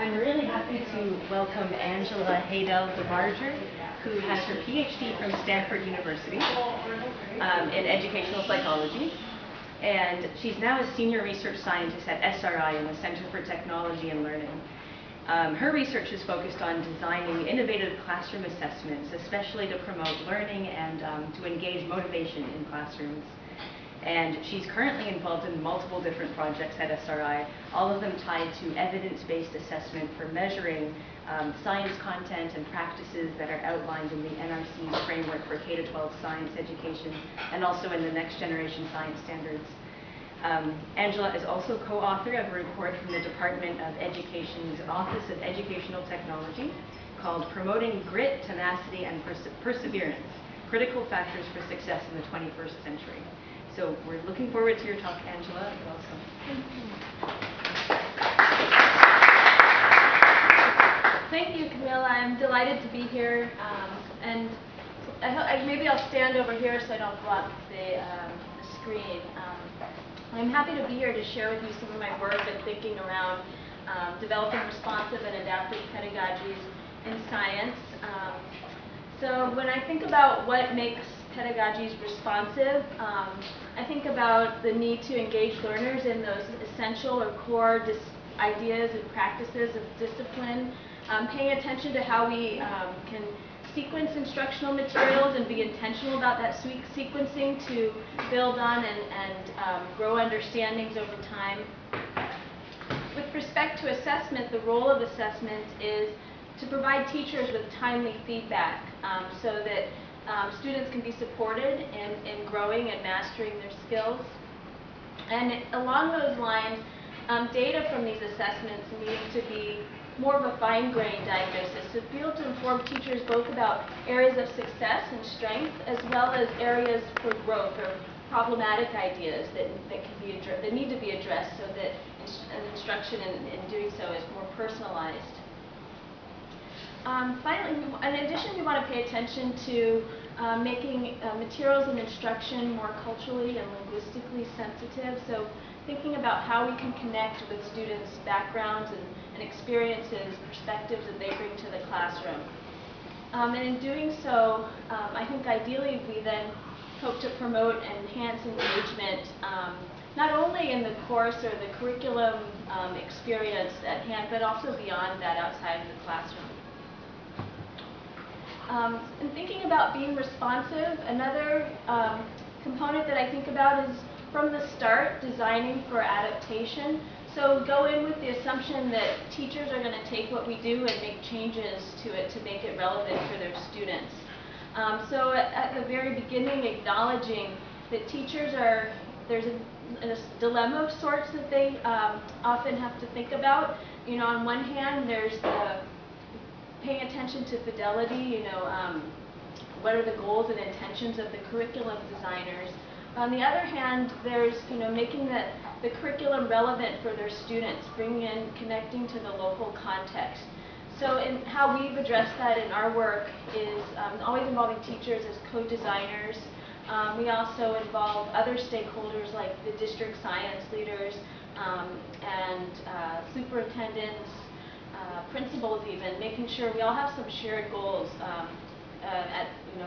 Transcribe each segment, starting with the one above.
I'm really happy to welcome Angela Haydel DeBarger, who has her PhD from Stanford University in educational psychology. And she's now a senior research scientist at SRI in the Center for Technology and Learning. Her research is focused on designing innovative classroom assessments, especially to promote learning and to engage motivation in classrooms. And she's currently involved in multiple different projects at SRI, all of them tied to evidence-based assessment for measuring science content and practices that are outlined in the NRC's framework for K-12 science education and also in the Next Generation Science Standards. Angela is also co-author of a report from the Department of Education's Office of Educational Technology called Promoting Grit, Tenacity, and Perseverance, Critical Factors for Success in the 21st Century. So we're looking forward to your talk, Angela. Welcome. Thank you, Camilla. I'm delighted to be here. And maybe I'll stand over here so I don't block the screen. I'm happy to be here to share with you some of my work and thinking around developing responsive and adaptive pedagogies in science. So when I think about what makes pedagogies responsive, I think about the need to engage learners in those essential or core ideas and practices of discipline, paying attention to how we can sequence instructional materials and be intentional about that sequencing to build on and grow understandings over time. With respect to assessment, the role of assessment is to provide teachers with timely feedback so that students can be supported in growing and mastering their skills. And along those lines, data from these assessments needing to be more of a fine-grained diagnosis to be able to inform teachers both about areas of success and strength as well as areas for growth or problematic ideas that need to be addressed so that instruction in doing so is more personalized. Finally, in addition, we want to pay attention to making materials and instruction more culturally and linguistically sensitive. So thinking about how we can connect with students' backgrounds and experiences, perspectives that they bring to the classroom. And in doing so, I think ideally we then hope to promote and enhance engagement, not only in the course or the curriculum experience at hand, but also beyond that outside of the classroom. In thinking about being responsive, another component that I think about is from the start, designing for adaptation. So go in with the assumption that teachers are going to take what we do and make changes to it to make it relevant for their students. So at the very beginning, acknowledging that teachers there's a dilemma of sorts that they often have to think about. You know, on one hand, there's the paying attention to fidelity, what are the goals and intentions of the curriculum designers. On the other hand, there's making the curriculum relevant for their students, bringing in, connecting to the local context. So in how we've addressed that in our work is always involving teachers as co-designers. We also involve other stakeholders like the district science leaders and superintendents, principals even, making sure we all have some shared goals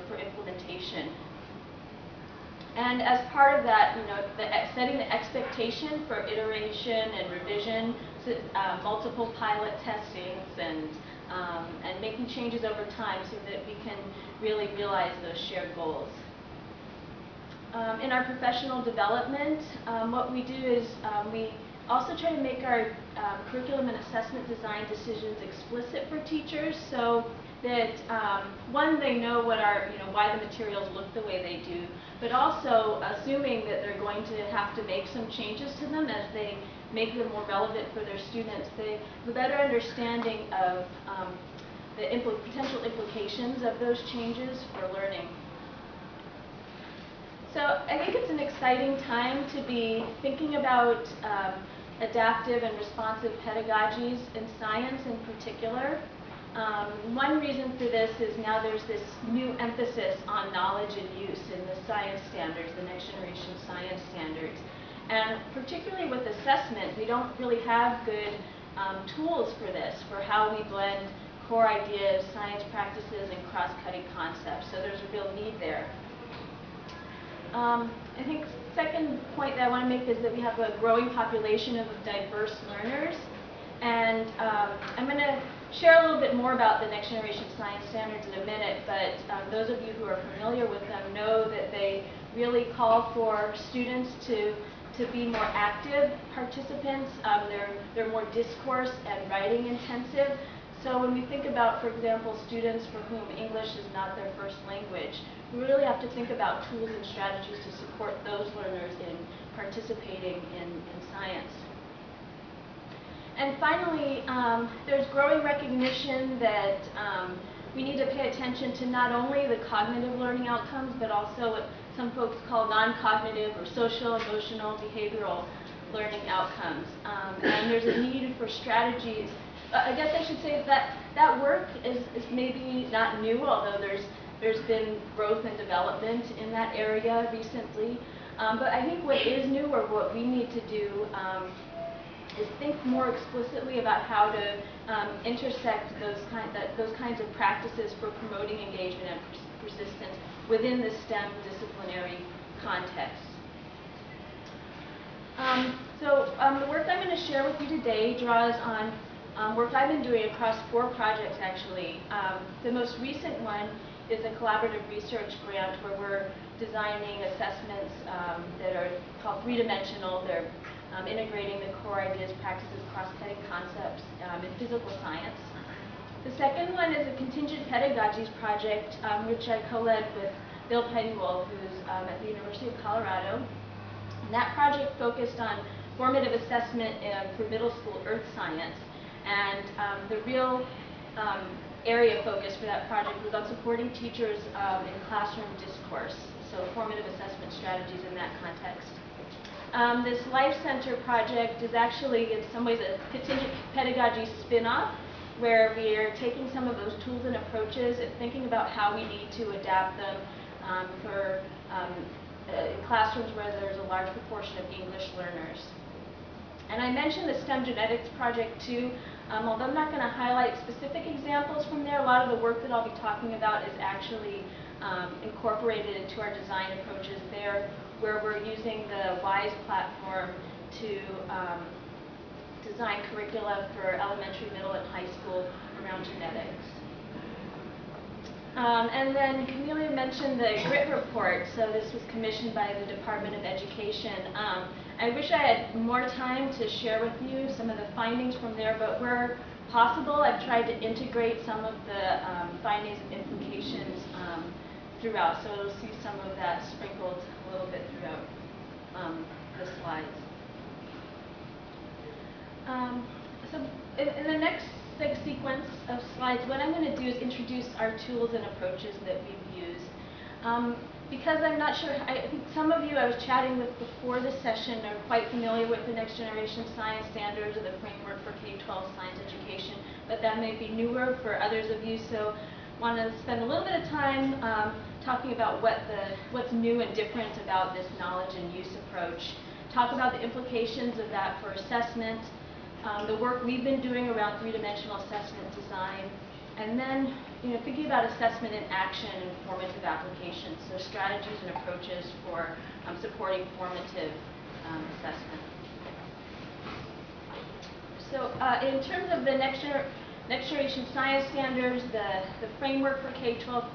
for implementation. And as part of that, setting the expectation for iteration and revision, multiple pilot testings, and making changes over time so that we can really realize those shared goals. In our professional development, what we do is we also try to make our curriculum and assessment design decisions explicit for teachers so that one, they know what why the materials look the way they do, but also assuming that they're going to have to make some changes to them as they make them more relevant for their students. They have a better understanding of the potential implications of those changes for learning. So I think it's an exciting time to be thinking about adaptive and responsive pedagogies in science in particular. One reason for this is now there's this new emphasis on knowledge and use in the science standards, the next generation science standards. And particularly with assessment, we don't really have good tools for this, for how we blend core ideas, science practices, and cross-cutting concepts. So there's a real need there. I think second point that I want to make is that we have a growing population of diverse learners. And I'm going to share a little bit more about the Next Generation Science Standards in a minute, but those of you who are familiar with them know that they really call for students to be more active participants. They're more discourse and writing intensive. So when we think about, for example, students for whom English is not their first language, we really have to think about tools and strategies to support those learners in participating in science. And finally, there's growing recognition that we need to pay attention to not only the cognitive learning outcomes, but also what some folks call non-cognitive or social, emotional, behavioral learning outcomes. And there's a need for strategies. I guess I should say that work is maybe not new, although there's been growth and development in that area recently. But I think what is new, or what we need to do, is think more explicitly about how to intersect those kinds of practices for promoting engagement and persistence within the STEM disciplinary context. The work I'm going to share with you today draws on work I've been doing across 4 projects, actually. The most recent one is a collaborative research grant where we're designing assessments that are called three-dimensional. They're integrating the core ideas, practices, cross-cutting concepts in physical science. The second one is a contingent pedagogies project, which I co-led with Bill Penguel, who's at the University of Colorado. And that project focused on formative assessment for middle school earth science. And the real area of focus for that project was on supporting teachers in classroom discourse, so formative assessment strategies in that context. This Life Center project is actually, in some ways, a contingent pedagogy spin-off, where we are taking some of those tools and approaches and thinking about how we need to adapt them for classrooms where there's a large proportion of English learners. And I mentioned the STEM genetics project too. Although I'm not going to highlight specific examples from there, a lot of the work that I'll be talking about is actually incorporated into our design approaches there, where we're using the WISE platform to design curricula for elementary, middle, and high school around genetics. And then Camelia mentioned the GRIT report. So this was commissioned by the Department of Education. I wish I had more time to share with you some of the findings from there, but where possible, I've tried to integrate some of the findings and implications throughout. So you'll see some of that sprinkled a little bit throughout the slides. So in the next sequence of slides, what I'm going to do is introduce our tools and approaches that we've used. Because I'm not sure, I think some of you I was chatting with before this session are quite familiar with the Next Generation Science Standards or the framework for K-12 science education, but that may be newer for others of you. So I want to spend a little bit of time talking about what's new and different about this knowledge and use approach. Talk about the implications of that for assessment, the work we've been doing around three-dimensional assessment design, and then thinking about assessment in action and formative applications, so strategies and approaches for supporting formative assessment. So in terms of the next generation science standards, the framework for K-12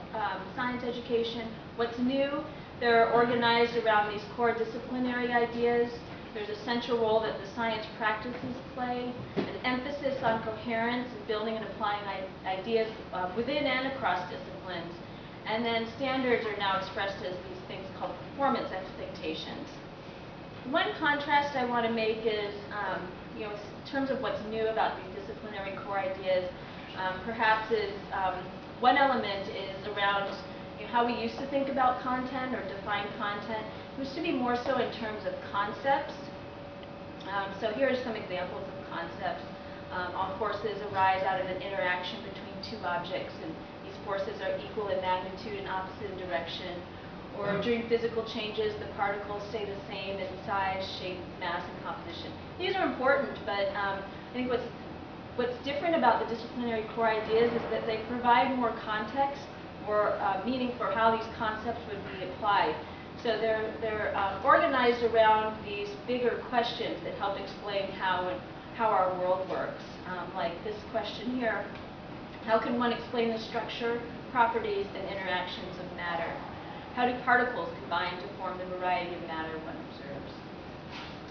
science education, what's new? They're organized around these core disciplinary ideas. There's a central role that the science practices play, an emphasis on coherence and building and applying ideas within and across disciplines. And then standards are now expressed as these things called performance expectations. One contrast I want to make is, in terms of what's new about these disciplinary core ideas, perhaps is one element is around how we used to think about content or define content. It used to be more so in terms of concepts. So here are some examples of concepts. All forces arise out of an interaction between two objects, and these forces are equal in magnitude and opposite in direction. Or during physical changes, the particles stay the same in size, shape, mass, and composition. These are important, but I think what's What's different about the disciplinary core ideas is that they provide more context or meaning for how these concepts would be applied. So they're organized around these bigger questions that help explain how our world works. Like this question here, how can one explain the structure, properties, and interactions of matter? How do particles combine to form the variety of matter one observes?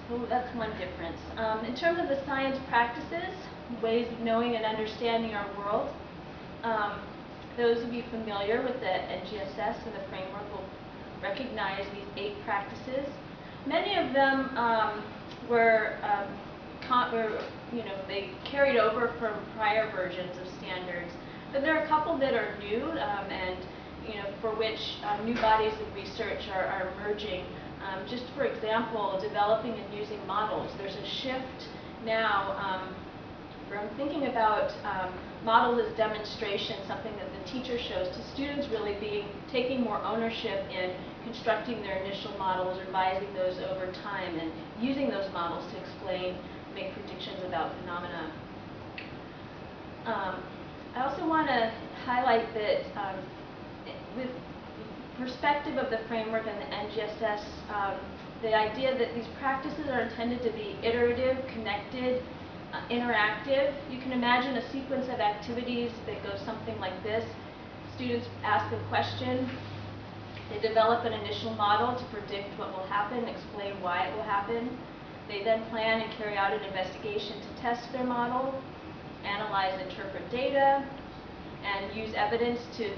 So that's one difference. In terms of the science practices, ways of knowing and understanding our world, those of you familiar with the NGSS and the framework will recognize these 8 practices. Many of them they carried over from prior versions of standards, but there are a couple that are new and for which new bodies of research are emerging. Just for example, developing and using models. There's a shift now from thinking about models as demonstration, something that the teacher shows, to students really taking more ownership in constructing their initial models, revising those over time, and using those models to explain, make predictions about phenomena. I also want to highlight that with perspective of the framework and the NGSS, the idea that these practices are intended to be iterative, connected, interactive. You can imagine a sequence of activities that goes something like this. Students ask a question, they develop an initial model to predict what will happen, explain why it will happen. They then plan and carry out an investigation to test their model, analyze, interpret data, and use evidence to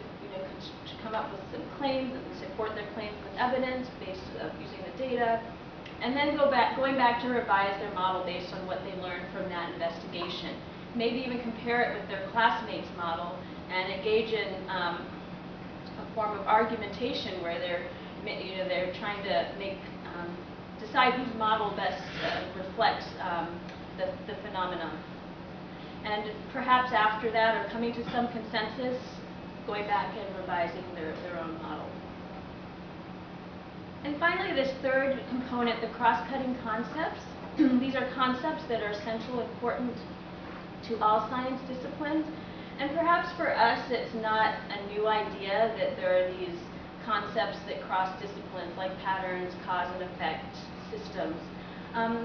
come up with some claims and support their claims with evidence based on using the data, and then going back to revise their model based on what they learned from that investigation. Maybe even compare it with their classmates' model and engage in a form of argumentation where they're trying to decide whose model best reflects the phenomenon. And perhaps after that, or coming to some consensus, going back and revising their own model. And finally, this third component, the cross-cutting concepts. These are concepts that are central, important to all science disciplines. And perhaps for us, it's not a new idea that there are these concepts that cross disciplines, like patterns, cause and effect, systems.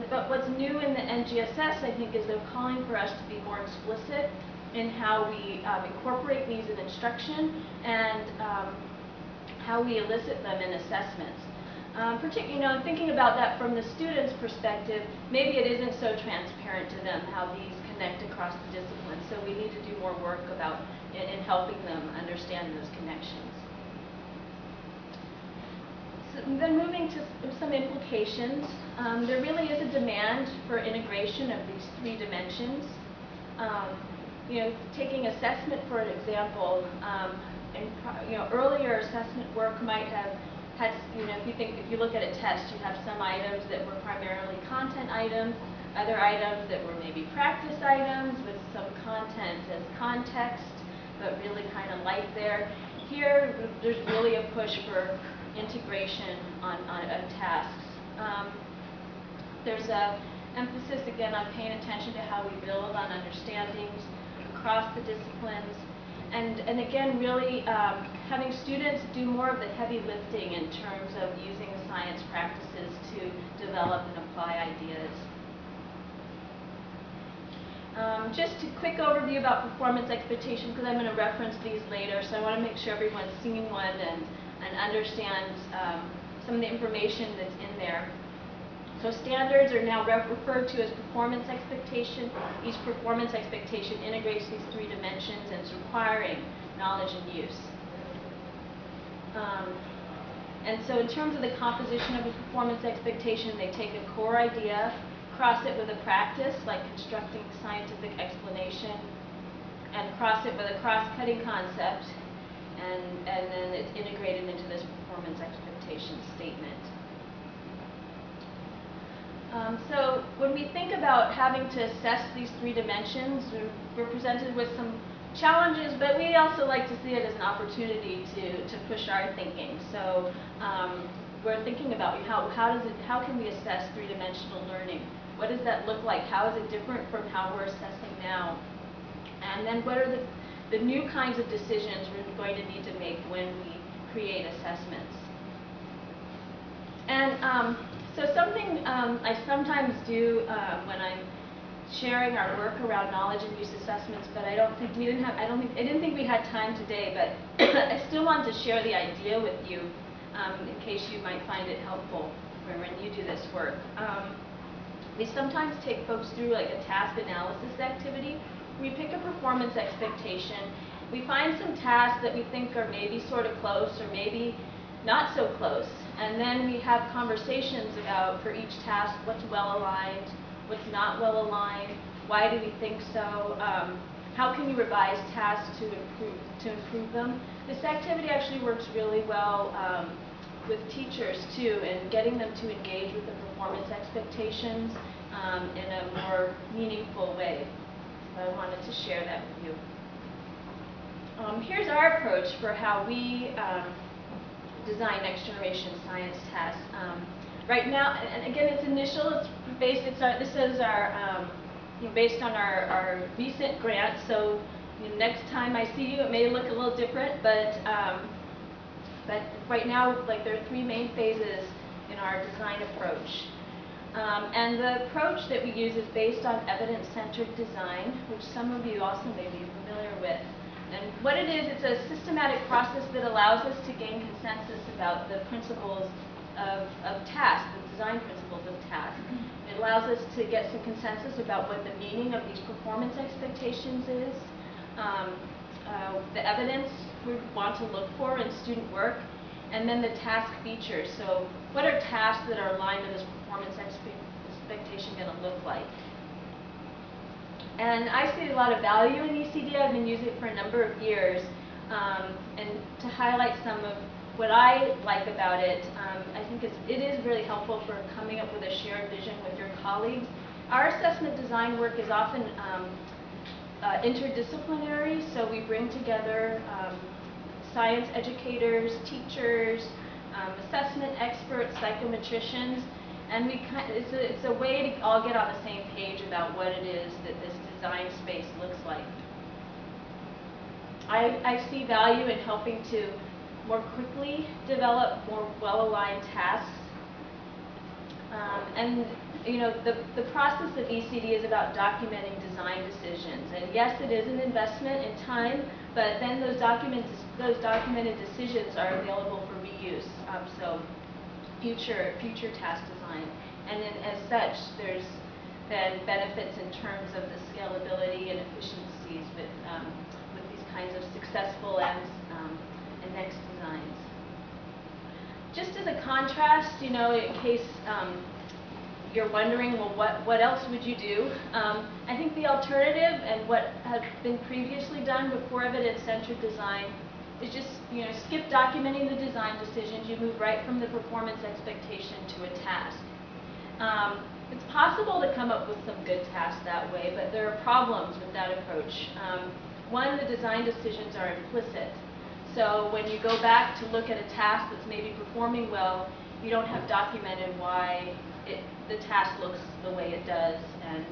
But what's new in the NGSS, I think, is they're calling for us to be more explicit in how we incorporate these in instruction and how we elicit them in assessments. Particularly, thinking about that from the student's perspective, maybe it isn't so transparent to them how these connect across the disciplines. So we need to do more work about in helping them understand those connections. So then moving to some implications, there really is a demand for integration of these 3 dimensions. Taking assessment for an example, earlier assessment work might have had, if you look at a test, you have some items that were primarily content items, other items that were maybe practice items with some content as context, but really kind of light there. Here, there's really a push for integration on tasks. There's an emphasis, again, on paying attention to how we build on understandings across the disciplines. And again, really having students do more of the heavy lifting in terms of using science practices to develop and apply ideas. Just a quick overview about performance expectations, because I'm going to reference these later, so I want to make sure everyone's seen one and understands some of the information that's in there. So standards are now referred to as performance expectation. Each performance expectation integrates these 3 dimensions and is requiring knowledge and use. And so in terms of the composition of a performance expectation, they take a core idea, cross it with a practice, like constructing scientific explanation, and cross it with a cross-cutting concept, and then it's integrated into this performance expectation statement. So when we think about having to assess these 3 dimensions, we're presented with some challenges, but we also like to see it as an opportunity to push our thinking. So we're thinking about how can we assess 3-dimensional learning? What does that look like? How is it different from how we're assessing now? and then what are the new kinds of decisions we're going to need to make when we create assessments. And so something I sometimes do when I'm sharing our work around knowledge and use assessments, but I don't think we had time today, but I still want to share the idea with you in case you might find it helpful when you do this work. We sometimes take folks through like a task analysis activity. We pick a performance expectation. We find some tasks that we think are maybe sort of close or maybe not so close. And then we have conversations about, for each task, what's well aligned, what's not well aligned, why do we think so, how can we revise tasks to improve them. This activity actually works really well with teachers too, and getting them to engage with the performance expectations in a more meaningful way. So I wanted to share that with you. Here's our approach for how we design next generation science tasks. Right now, and again, it's initial. It's based. This is our based on our recent grant. So next time I see you, it may look a little different, but right now, like there are three main phases in our design approach. And the approach that we use is based on evidence-centered design, which some of you also may be familiar with. And what it is, it's a systematic process that allows us to gain consensus about the principles of task, the design principles of task. It allows us to get some consensus about what the meaning of these performance expectations is, the evidence we want to look for in student work, and then the task features. So what are tasks that are aligned with this performance expectation going to look like? And I see a lot of value in ECD. I've been using it for a number of years. And to highlight some of what I like about it, I think it is really helpful for coming up with a shared vision with your colleagues. Our assessment design work is often interdisciplinary, so we bring together science educators, teachers, assessment experts, psychometricians, and it's a way to all get on the same page about what it is that this design space looks like. I see value in helping to more quickly develop more well-aligned tasks. And the process of ECD is about documenting design decisions. And yes, it is an investment in time, but then those documented decisions are available for reuse. So future task design. And then as such, there's then benefits in terms of the scalability and efficiencies with these kinds of successful and next designs. Just as a contrast, in case you're wondering, well, what else would you do? I think the alternative and what had been previously done before evidence-centered design is just skip documenting the design decisions. You move right from the performance expectation to a task. It's possible to come up with some good tasks that way, but there are problems with that approach. One, the design decisions are implicit. So when you go back to look at a task that's maybe performing well, you don't have documented why the task looks the way it does, and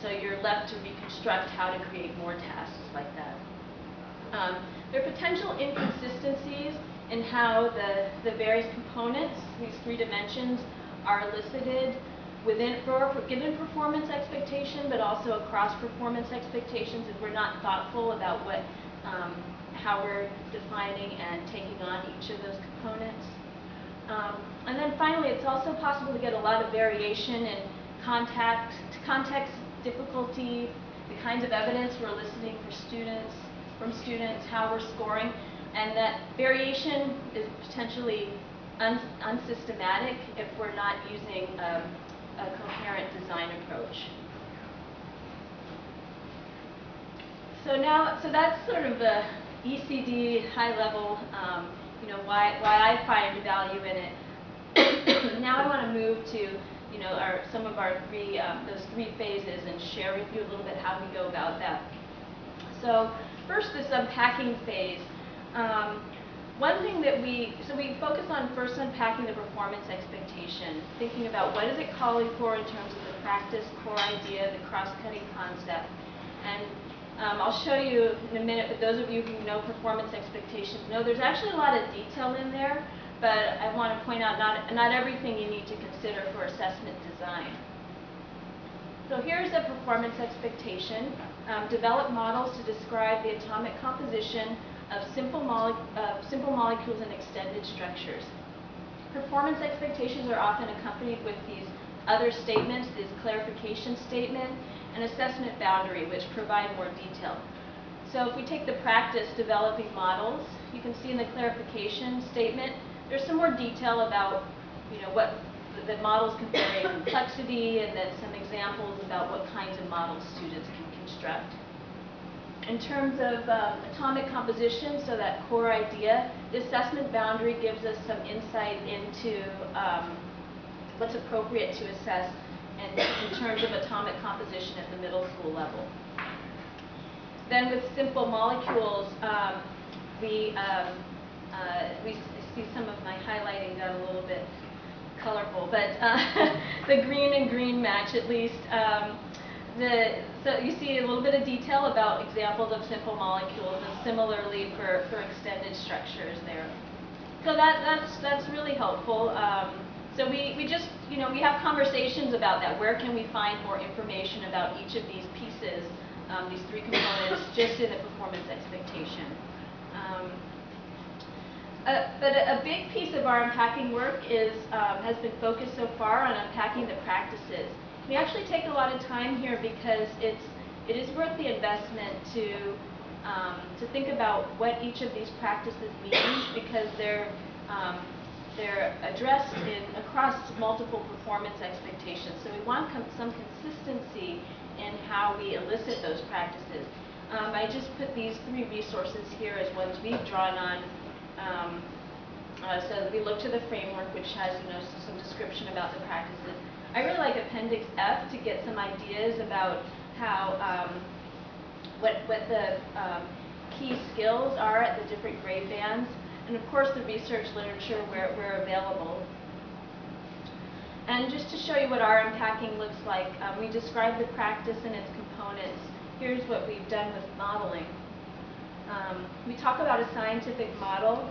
so you're left to reconstruct how to create more tasks like that. There are potential inconsistencies in how the various components, these three dimensions, are elicited for a given performance expectation, but also across performance expectations if we're not thoughtful about how we're defining and taking on each of those components. And then finally, it's also possible to get a lot of variation in context, difficulty, the kinds of evidence we're eliciting from students, how we're scoring, and that variation is potentially unsystematic if we're not using a coherent design approach. So that's sort of the ECD high level, why I find value in it. Now I want to move to, some of our those three phases and share with you a little bit how we go about that. So first, this unpacking phase. One thing that we focus on first unpacking the performance expectation, thinking about what is it calling for in terms of the practice core idea, the cross-cutting concept, and I'll show you in a minute, but those of you who know performance expectations know there's actually a lot of detail in there, but I want to point out not everything you need to consider for assessment design. So here's a performance expectation. Develop models to describe the atomic composition of simple molecules and extended structures. Performance expectations are often accompanied with these other statements, this clarification statement, and assessment boundary, which provide more detail. So if we take the practice developing models, you can see in the clarification statement, there's some more detail about, what the models can vary in complexity, and then some examples about what kinds of models students can construct. In terms of atomic composition, so that core idea, the assessment boundary gives us some insight into what's appropriate to assess in terms of atomic composition at the middle school level. Then with simple molecules, we see some of my highlighting got a little bit colorful, but the green and green match at least. So you see a little bit of detail about examples of simple molecules, and similarly for extended structures there. So that's really helpful. So we just, we have conversations about that. Where can we find more information about each of these pieces, these three components, just in the performance expectation? But a big piece of our unpacking work has been focused so far on unpacking the practices. We actually take a lot of time here because it is worth the investment to think about what each of these practices means, because they're addressed across multiple performance expectations. So we want some consistency in how we elicit those practices. I just put these three resources here as ones we've drawn on. So we look to the framework, which has some description about the practices. I really like Appendix F to get some ideas about how what the key skills are at the different grade bands, and of course the research literature where available. And just to show you what our unpacking looks like, we describe the practice and its components. Here's what we've done with modeling. We talk about a scientific model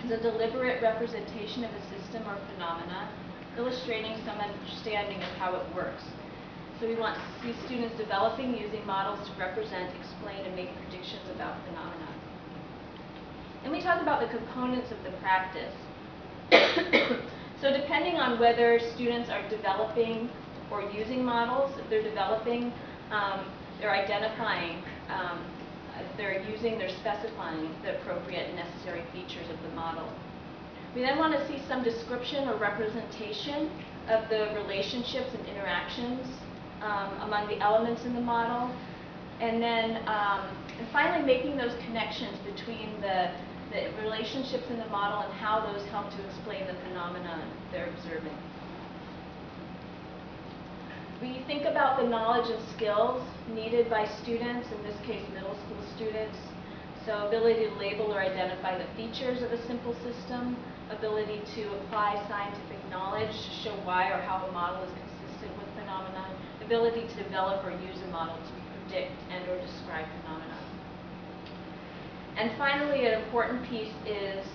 as a deliberate representation of a system or phenomena, illustrating some understanding of how it works. So we want to see students developing using models to represent, explain, and make predictions about phenomena. And we talk about the components of the practice. So depending on whether students are developing or using models, if they're developing, they're identifying, they're specifying the appropriate and necessary features of the model. We then want to see some description or representation of the relationships and interactions among the elements in the model, and then and finally making those connections between the relationships in the model and how those help to explain the phenomena they're observing. We think about the knowledge and skills needed by students, in this case middle school students. So ability to label or identify the features of a simple system, ability to apply scientific knowledge to show why or how a model is consistent with phenomena, ability to develop or use a model to predict and or describe phenomena. And finally, an important piece is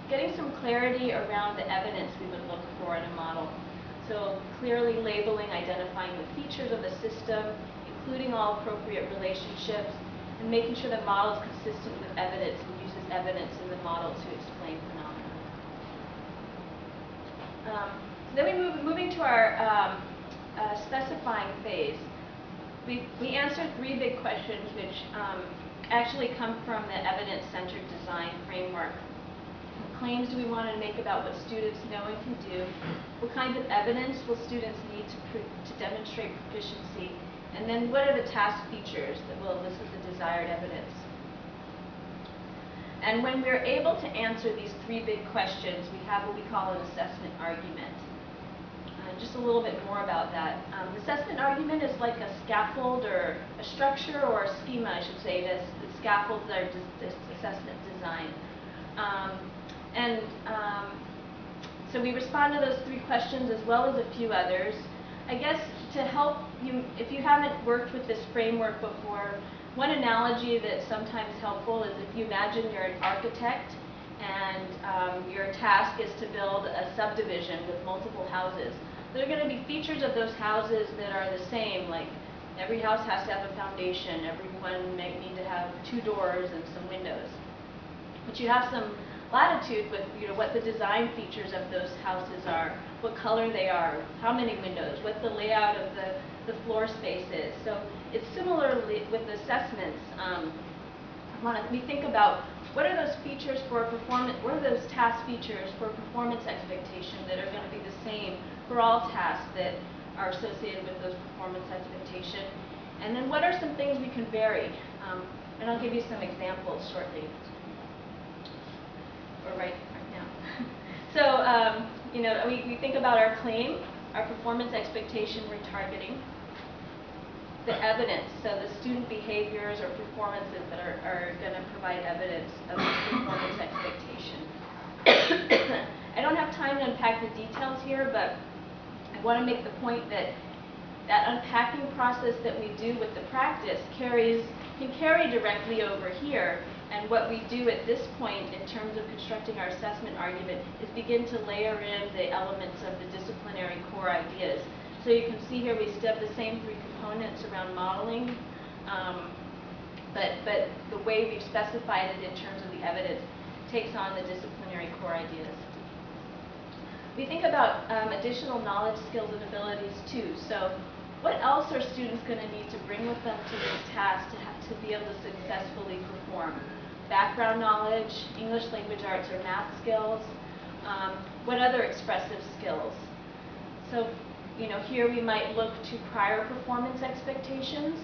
getting some clarity around the evidence we would look for in a model. So clearly labeling, identifying the features of the system, including all appropriate relationships, and making sure the model is consistent with evidence and uses evidence in the model to explain phenomena. Then moving to our specifying phase. We answered three big questions, which actually come from the evidence-centered design framework. What claims do we want to make about what students know and can do? What kinds of evidence will students need to demonstrate proficiency? And then what are the task features that will elicit the desired evidence? And when we're able to answer these three big questions, we have what we call an assessment argument. Just a little bit more about that. The assessment argument is like a scaffold or a structure or a schema, I should say, that scaffolds our assessment design. So we respond to those three questions as well as a few others. I guess to help you, if you haven't worked with this framework before, one analogy that's sometimes helpful is if you imagine you're an architect and your task is to build a subdivision with multiple houses. There are going to be features of those houses that are the same, like every house has to have a foundation, everyone may need to have 2 doors and some windows. But you have some latitude with what the design features of those houses are, what color they are, how many windows, what the layout of the floor space is. So it's similarly with assessments. We think about what are those features for performance, what are those task features for performance expectation that are going to be the same for all tasks that are associated with those performance expectation. And then what are some things we can vary? And I'll give you some examples shortly. Or right now. So, we think about our claim, our performance expectation retargeting, the evidence, so the student behaviors or performances that are going to provide evidence of performance expectation. I don't have time to unpack the details here, but I want to make the point that that unpacking process that we do with the practice can carry directly over here. And what we do at this point in terms of constructing our assessment argument is begin to layer in the elements of the disciplinary core ideas. So you can see here we still have the same 3 components around modeling, but the way we've specified it in terms of the evidence takes on the disciplinary core ideas. We think about additional knowledge, skills, and abilities too. So what else are students going to need to bring with them to this task to be able to successfully perform? Background knowledge, English language arts or math skills, what other expressive skills? So, here we might look to prior performance expectations,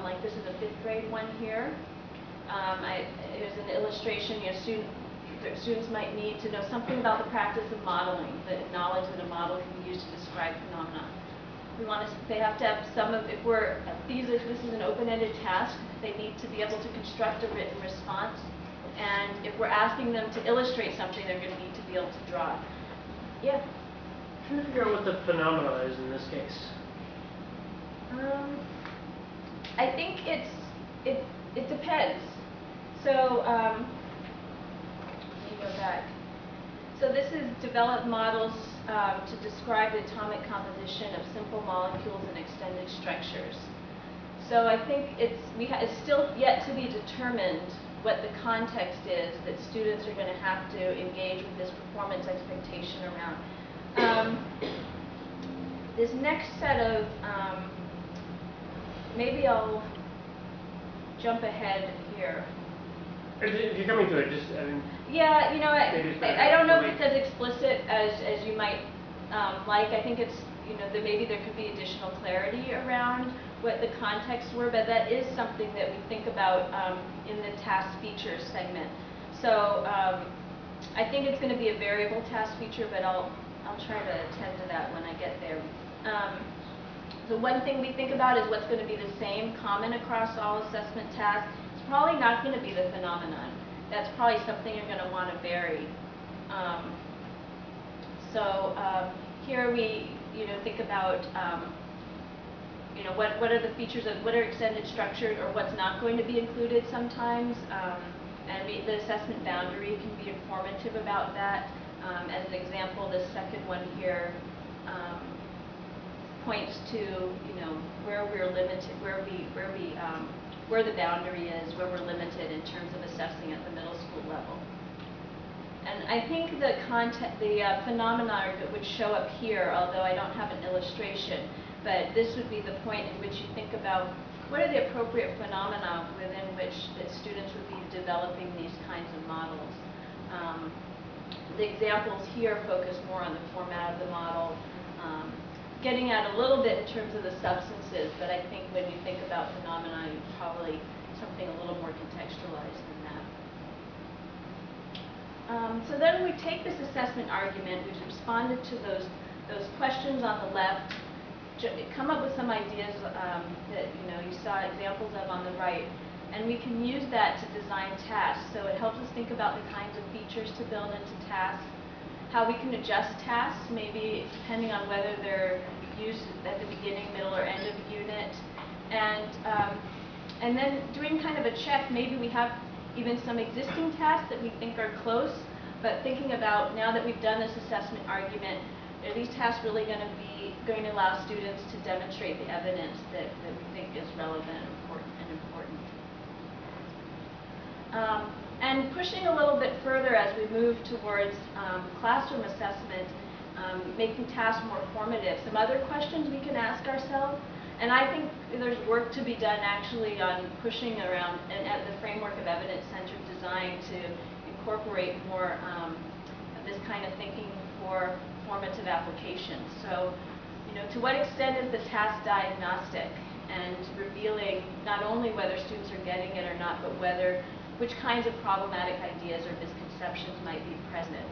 like this is a 5th grade one here. Here's an illustration. Students might need to know something about the practice of modeling, the knowledge that a model can be used to describe phenomena. They have to have this is an open-ended task. They need to be able to construct a written response. And if we're asking them to illustrate something, they're going to need to be able to draw. Yeah? I'm trying to figure out what the phenomena is in this case. I think it depends. So, let me go back. So this is develop models to describe the atomic composition of simple molecules and extended structures. So I think it's still yet to be determined what the context is that students are going to have to engage with this performance expectation around. This next set of, maybe I'll jump ahead here. If you're coming to it, just, yeah, I don't know if it's as explicit as you might like. I think it's, maybe there could be additional clarity around what the contexts were, but that is something that we think about in the task features segment. So I think it's going to be a variable task feature, but I'll try to attend to that when I get there. The one thing we think about is what's going to be the same, common across all assessment tasks. It's probably not going to be the phenomenon. That's probably something you're going to want to vary. Here we, think about, what are the features of what are extended structures or what's not going to be included sometimes, and the assessment boundary can be informative about that. As an example, this second one here points to, where we're limited, where the boundary is, where we're limited in terms of assessing at the middle school level. And I think the phenomena that would show up here, although I don't have an illustration, but this would be the point in which you think about what are the appropriate phenomena within which the students would be developing these kinds of models. The examples here focus more on the format of the model, getting at a little bit in terms of the substances, but I think when you think about phenomena, you probably something a little more contextualized than that. So then we take this assessment argument, we've responded to those questions on the left, come up with some ideas that you saw examples of on the right, and we can use that to design tasks. So it helps us think about the kinds of features to build into tasks, how we can adjust tasks, maybe depending on whether they're used at the beginning, middle, or end of a unit. And then doing kind of a check, maybe we have even some existing tasks that we think are close, but thinking about now that we've done this assessment argument, are these tasks really going to allow students to demonstrate the evidence that we think is relevant and important. And pushing a little bit further as we move towards classroom assessment, making tasks more formative. Some other questions we can ask ourselves, and I think there's work to be done actually on pushing around and at the framework of evidence-centered design to incorporate more of this kind of thinking for formative applications. So, to what extent is the task diagnostic and revealing not only whether students are getting it or not, but which kinds of problematic ideas or misconceptions might be present.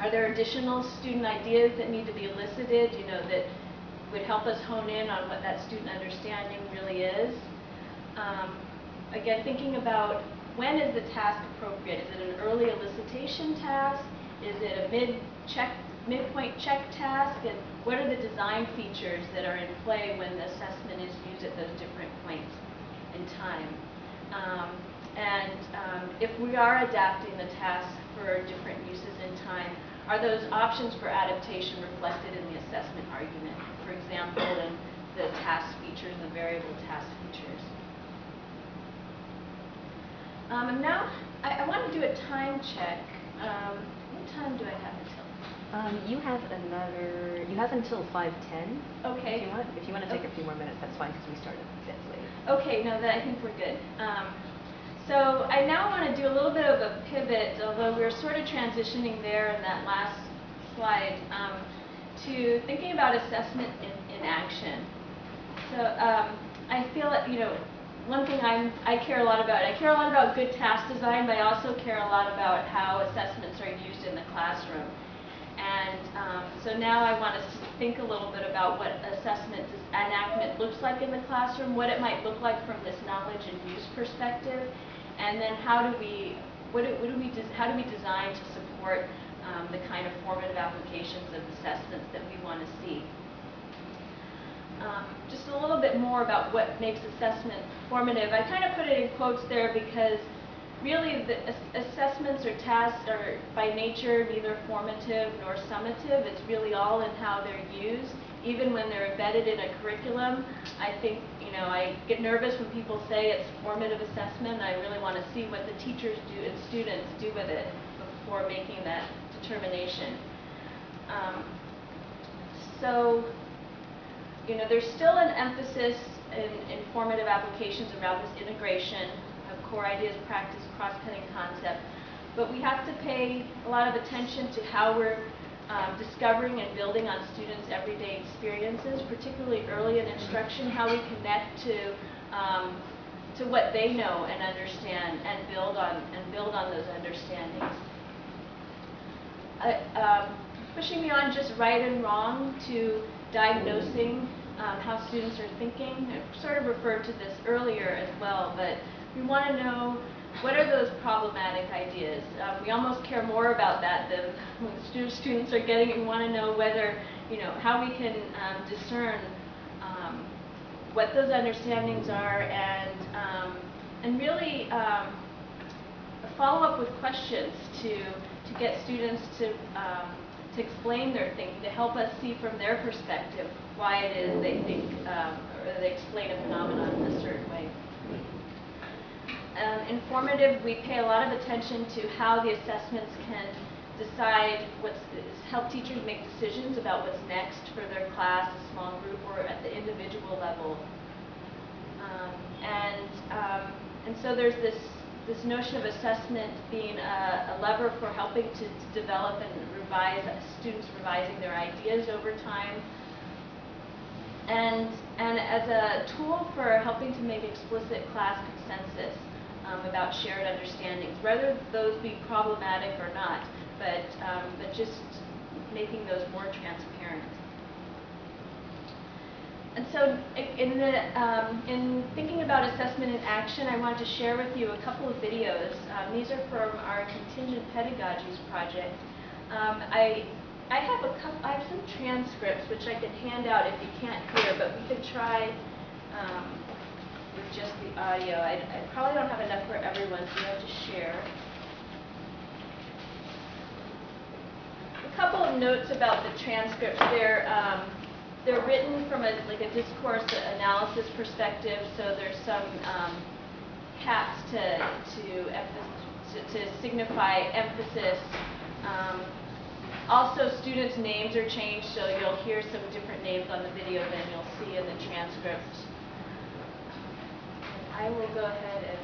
Are there additional student ideas that need to be elicited, that would help us hone in on what that student understanding really is? Again, thinking about when is the task appropriate? Is it an early elicitation task? Is it a midpoint check task? And what are the design features that are in play when the assessment is used at those different points in time? If we are adapting the task for different uses in time, are those options for adaptation reflected in the assessment argument? For example, in the task features, the variable task features. And now I want to do a time check. What time do I have until? You have until 5:10. Okay. If you want to take a few more minutes, that's fine because we started a bit late. Okay, no, I think we're good. So I now want to do a little bit of a pivot, although we're sort of transitioning there in that last slide, to thinking about assessment in action. So I feel that, one thing I care a lot about good task design, but I also care a lot about how assessments are used in the classroom. And so now I want us to think a little bit about what assessment enactment looks like in the classroom, what it might look like from this knowledge and use perspective, and then how do we design to support the kind of formative applications of assessments that we want to see. Just a little bit more about what makes assessment formative. I kind of put it in quotes there because really the assessments or tasks are by nature neither formative nor summative. It's really all in how they're used. Even when they're embedded in a curriculum, I think, I get nervous when people say it's formative assessment. I really want to see what the teachers do and students do with it before making that determination. So, there's still an emphasis in formative applications around this integration of core ideas, practice, cross-cutting concept, but we have to pay a lot of attention to how we're discovering and building on students' everyday experiences, particularly early in instruction, how we connect to what they know and understand and build on those understandings. Pushing beyond just right and wrong to diagnosing how students are thinking. I sort of referred to this earlier as well, but we want to know what are those problematic ideas. We almost care more about that than what the students are getting, and we want to know whether, how we can discern what those understandings are, and really follow up with questions to get students to explain their thinking, to help us see from their perspective why it is they think or they explain a phenomenon in a certain way. Informative, we pay a lot of attention to how the assessments can decide help teachers make decisions about what's next for their class, a small group, or at the individual level. And so there's this notion of assessment being a lever for helping to develop and revise, students revising their ideas over time, and as a tool for helping to make explicit class consensus about shared understandings, whether those be problematic or not, but just making those more transparent. And so in thinking about assessment in action, I wanted to share with you a couple of videos. These are from our contingent pedagogies project. I I have some transcripts which I could hand out if you can't hear, but we could try with just the audio. I probably don't have enough for everyone, so you have to share. A couple of notes about the transcripts. They're written from a discourse analysis perspective, so there's some caps to signify emphasis. Also, students' names are changed, so you'll hear some different names on the video than you'll see in the transcript. I will go ahead and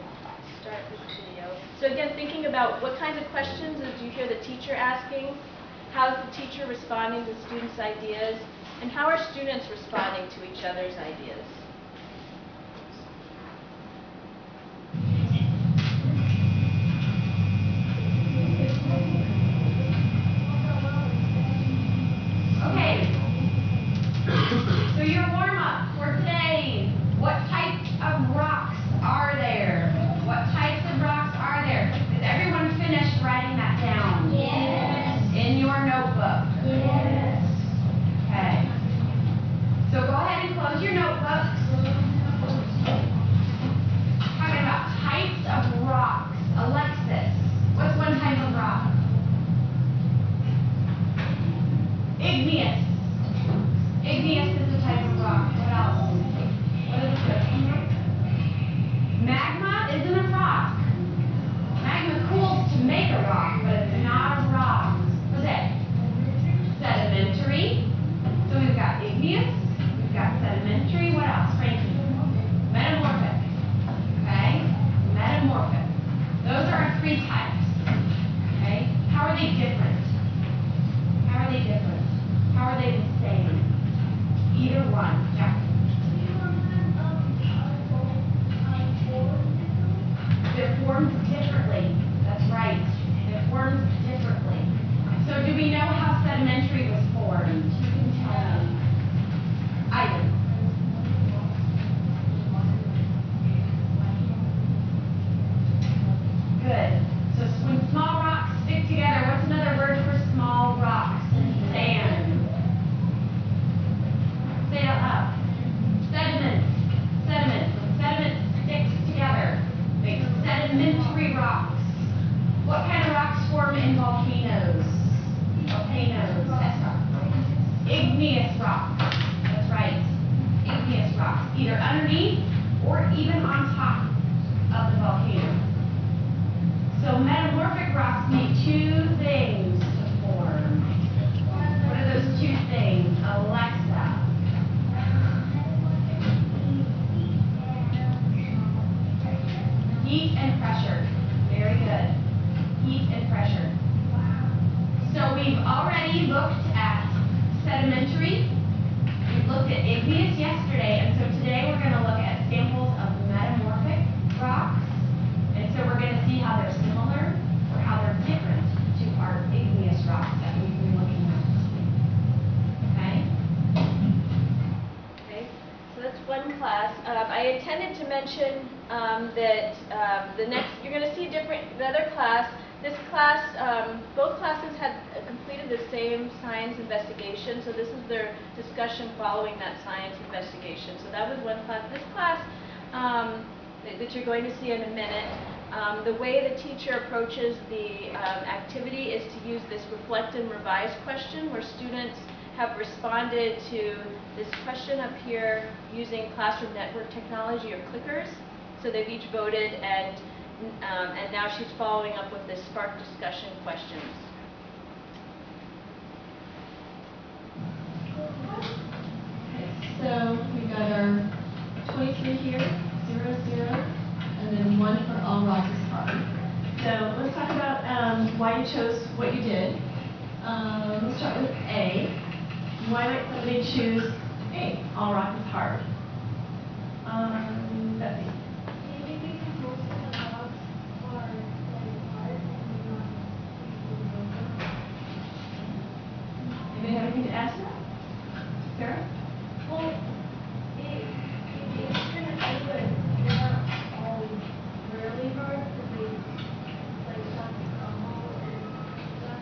start this video. So again, thinking about what kinds of questions did you hear the teacher asking? How is the teacher responding to students' ideas? And how are students responding to each other's ideas? Okay, so your warm-up for today, what types of rocks are there? What types of rocks are there? Is everyone finished writing that down? Yes. In your notebook? Yes. Okay. So go ahead and close your notebooks. Talking about types of rocks. Alexis, what's one type of rock? Igneous. Igneous is a type of rock. What else? What is it? Magma isn't a rock. Magma cools to make a rock, but it's not a rock. What's it? Sedimentary. So we've got igneous, we've got sedimentary. What else, Frankie? Metamorphic. Okay? Metamorphic. Those are our three types. Okay? How are they different? How are they different? How are they the same? Either one. Yeah. They're formed differently. That's right. They're formed differently. So do we know how sedimentary was formed? You can tell me. Ivan. Good. So when small rocks stick together, what's another word for small rocks? Sand. Say it out loud. Sediment. Sediment. When sediment sticks together, makes sedimentary rocks. What kind of rocks form in volcanoes? Volcanoes. Igneous rocks. That's right. Igneous rocks. Either underneath or even on top of the volcano. So metamorphic rocks need two things to form. What are those two things? Alexa. Heat and pressure. Very good. Heat and pressure. So we've already looked at sedimentary. We looked at igneous yesterday, and so today we're going to look at samples of metamorphic rocks. And so we're going to see how they're similar or how they're different to our igneous rocks that we've been looking at. Okay? Okay, so that's one class. I intended to mention that you're going to see the other class. This class, both classes had completed the same science investigation, so this is their discussion following that science investigation. So that was one class. This class that you're going to see in a minute, the way the teacher approaches the activity is to use this reflect and revise question where students have responded to this question up here using classroom network technology or clickers. So they've each voted, and now she's following up with this spark discussion questions. Okay, so we got our 23 here, 0, 0, and then 1 for all rocks is hard. So let's talk about why you chose what you did. Let's start with A. Why might somebody choose A, all rock is hard? Betsy. Anybody have anything to add to that? Sarah? Well, it's kind of true, but they're not all really hard because they like talk to combo and stuff.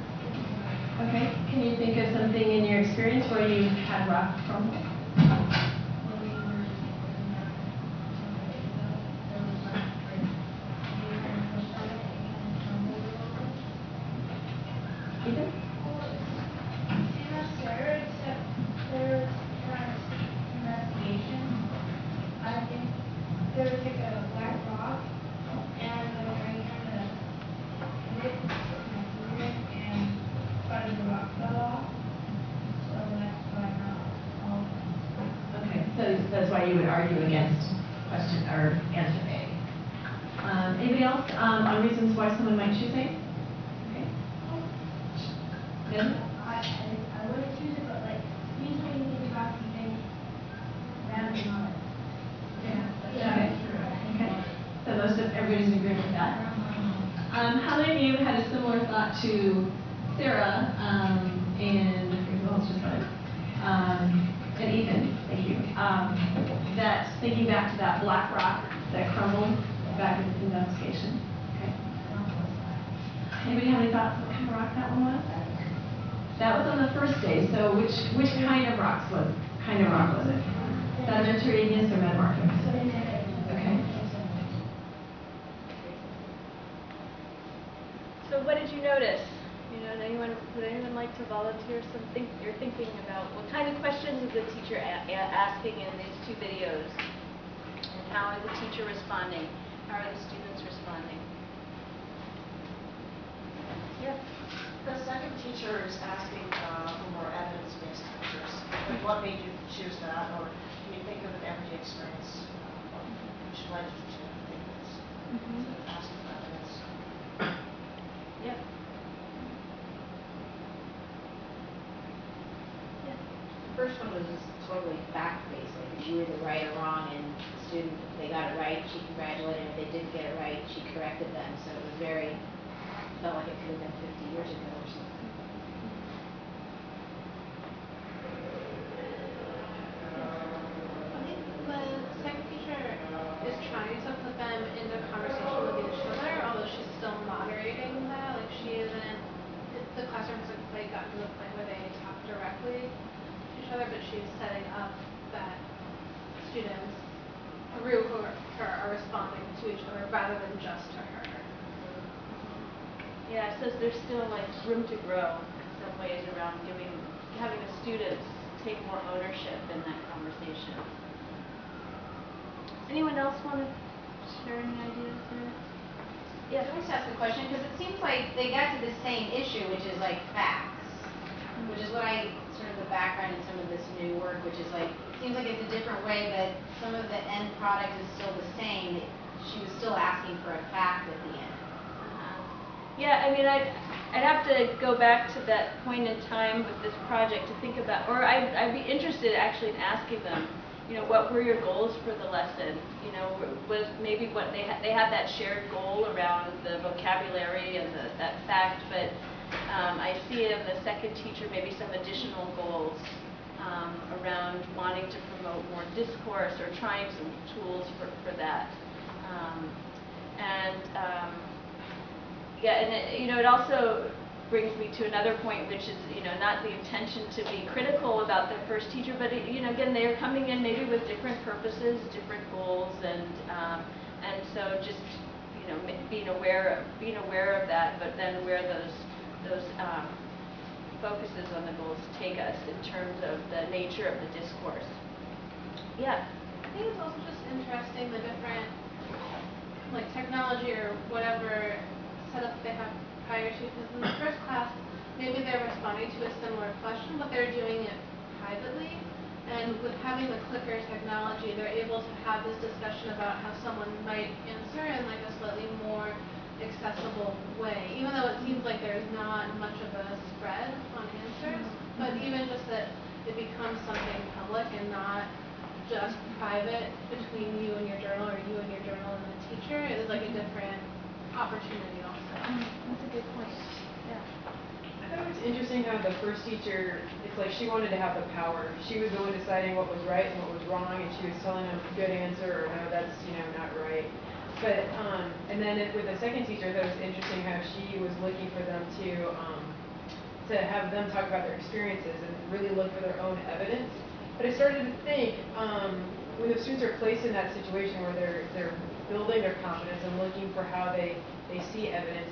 Okay. Can you think think of something in your experience where you had rock crumble. Ethan? I think there was like a black rock, and I kind of hit my finger, and part of the rock fell off. So that's why not all. Okay, so that's why you would argue against question or answer A. Anybody else on reasons why someone might choose A? Okay. Good. I wouldn't choose it, but like usually you think about something random on it. Okay. Okay. So most of everybody's in agreement with that. How many of you had a similar thought to Sarah and who else just said? And Ethan, thank you. That thinking back to that black rock that crumbled back in investigation. Okay. Anybody have any thoughts what kind of rock that one was? That was on the first day. So which kind of rock was it? Sedimentary, igneous, or metamorphic? Okay. So what did you notice? Would anyone like to volunteer something you're thinking about? What kind of questions is the teacher asking in these two videos? And how is the teacher responding? How are the students responding? Yeah. The second teacher is asking for more evidence-based answers. Like, what made you choose that? Or can you think of an everyday experience which led you to think this? Instead of asking for evidence. Yep. The first one was just totally fact-based. Like, if you were the right or wrong, and the student, if they got it right, she congratulated them. If they didn't get it right, she corrected them. So it was very, felt like it could have been 50 years ago or something. I think the second teacher is trying to put them into conversation with each other, although she's still moderating that. Like, she isn't, the classroom hasn't quite gotten to the point where they talk directly to each other, but she's setting up that students through her are responding to each other rather than just to her. Yeah, it says there's still like room to grow in some ways around having the students take more ownership in that conversation. Anyone else want to share any ideas there? Yeah, I always ask the question because it seems like they got to the same issue, which is like facts, which is what I sort of the background in some of this new work, which is like it seems like it's a different way, but some of the end product is still the same. She was still asking for a fact at the end. Yeah, I mean, I'd have to go back to that point in time with this project to think about, or I'd be interested actually in asking them, what were your goals for the lesson? Was maybe what they had that shared goal around the vocabulary and that fact, but I see in the second teacher maybe some additional goals around wanting to promote more discourse or trying some tools for that. Yeah, and it also brings me to another point, which is, not the intention to be critical about the first teacher, but again, they're coming in maybe with different purposes, different goals, and so just being aware of that, but then where those focuses on the goals take us in terms of the nature of the discourse. Yeah. I think it's also just interesting the different like technology or whatever setup they have prior to, because in the first class maybe they're responding to a similar question but they're doing it privately, and with having the clicker technology they're able to have this discussion about how someone might answer in like a slightly more accessible way, even though it seems like there's not much of a spread on answers, but even just that it becomes something public and not just private between you and your journal or you and your journal and the teacher. It is like a different opportunity also. That's a good point. Yeah. I thought it was interesting how the first teacher, it's like she wanted to have the power. She was the one deciding what was right and what was wrong, and she was telling them good answer or no, that's not right. But and then with the second teacher, I thought it was interesting how she was looking for them to to have them talk about their experiences and really look for their own evidence. But I started to think, when the students are placed in that situation where they're building their confidence and looking for how they see evidence,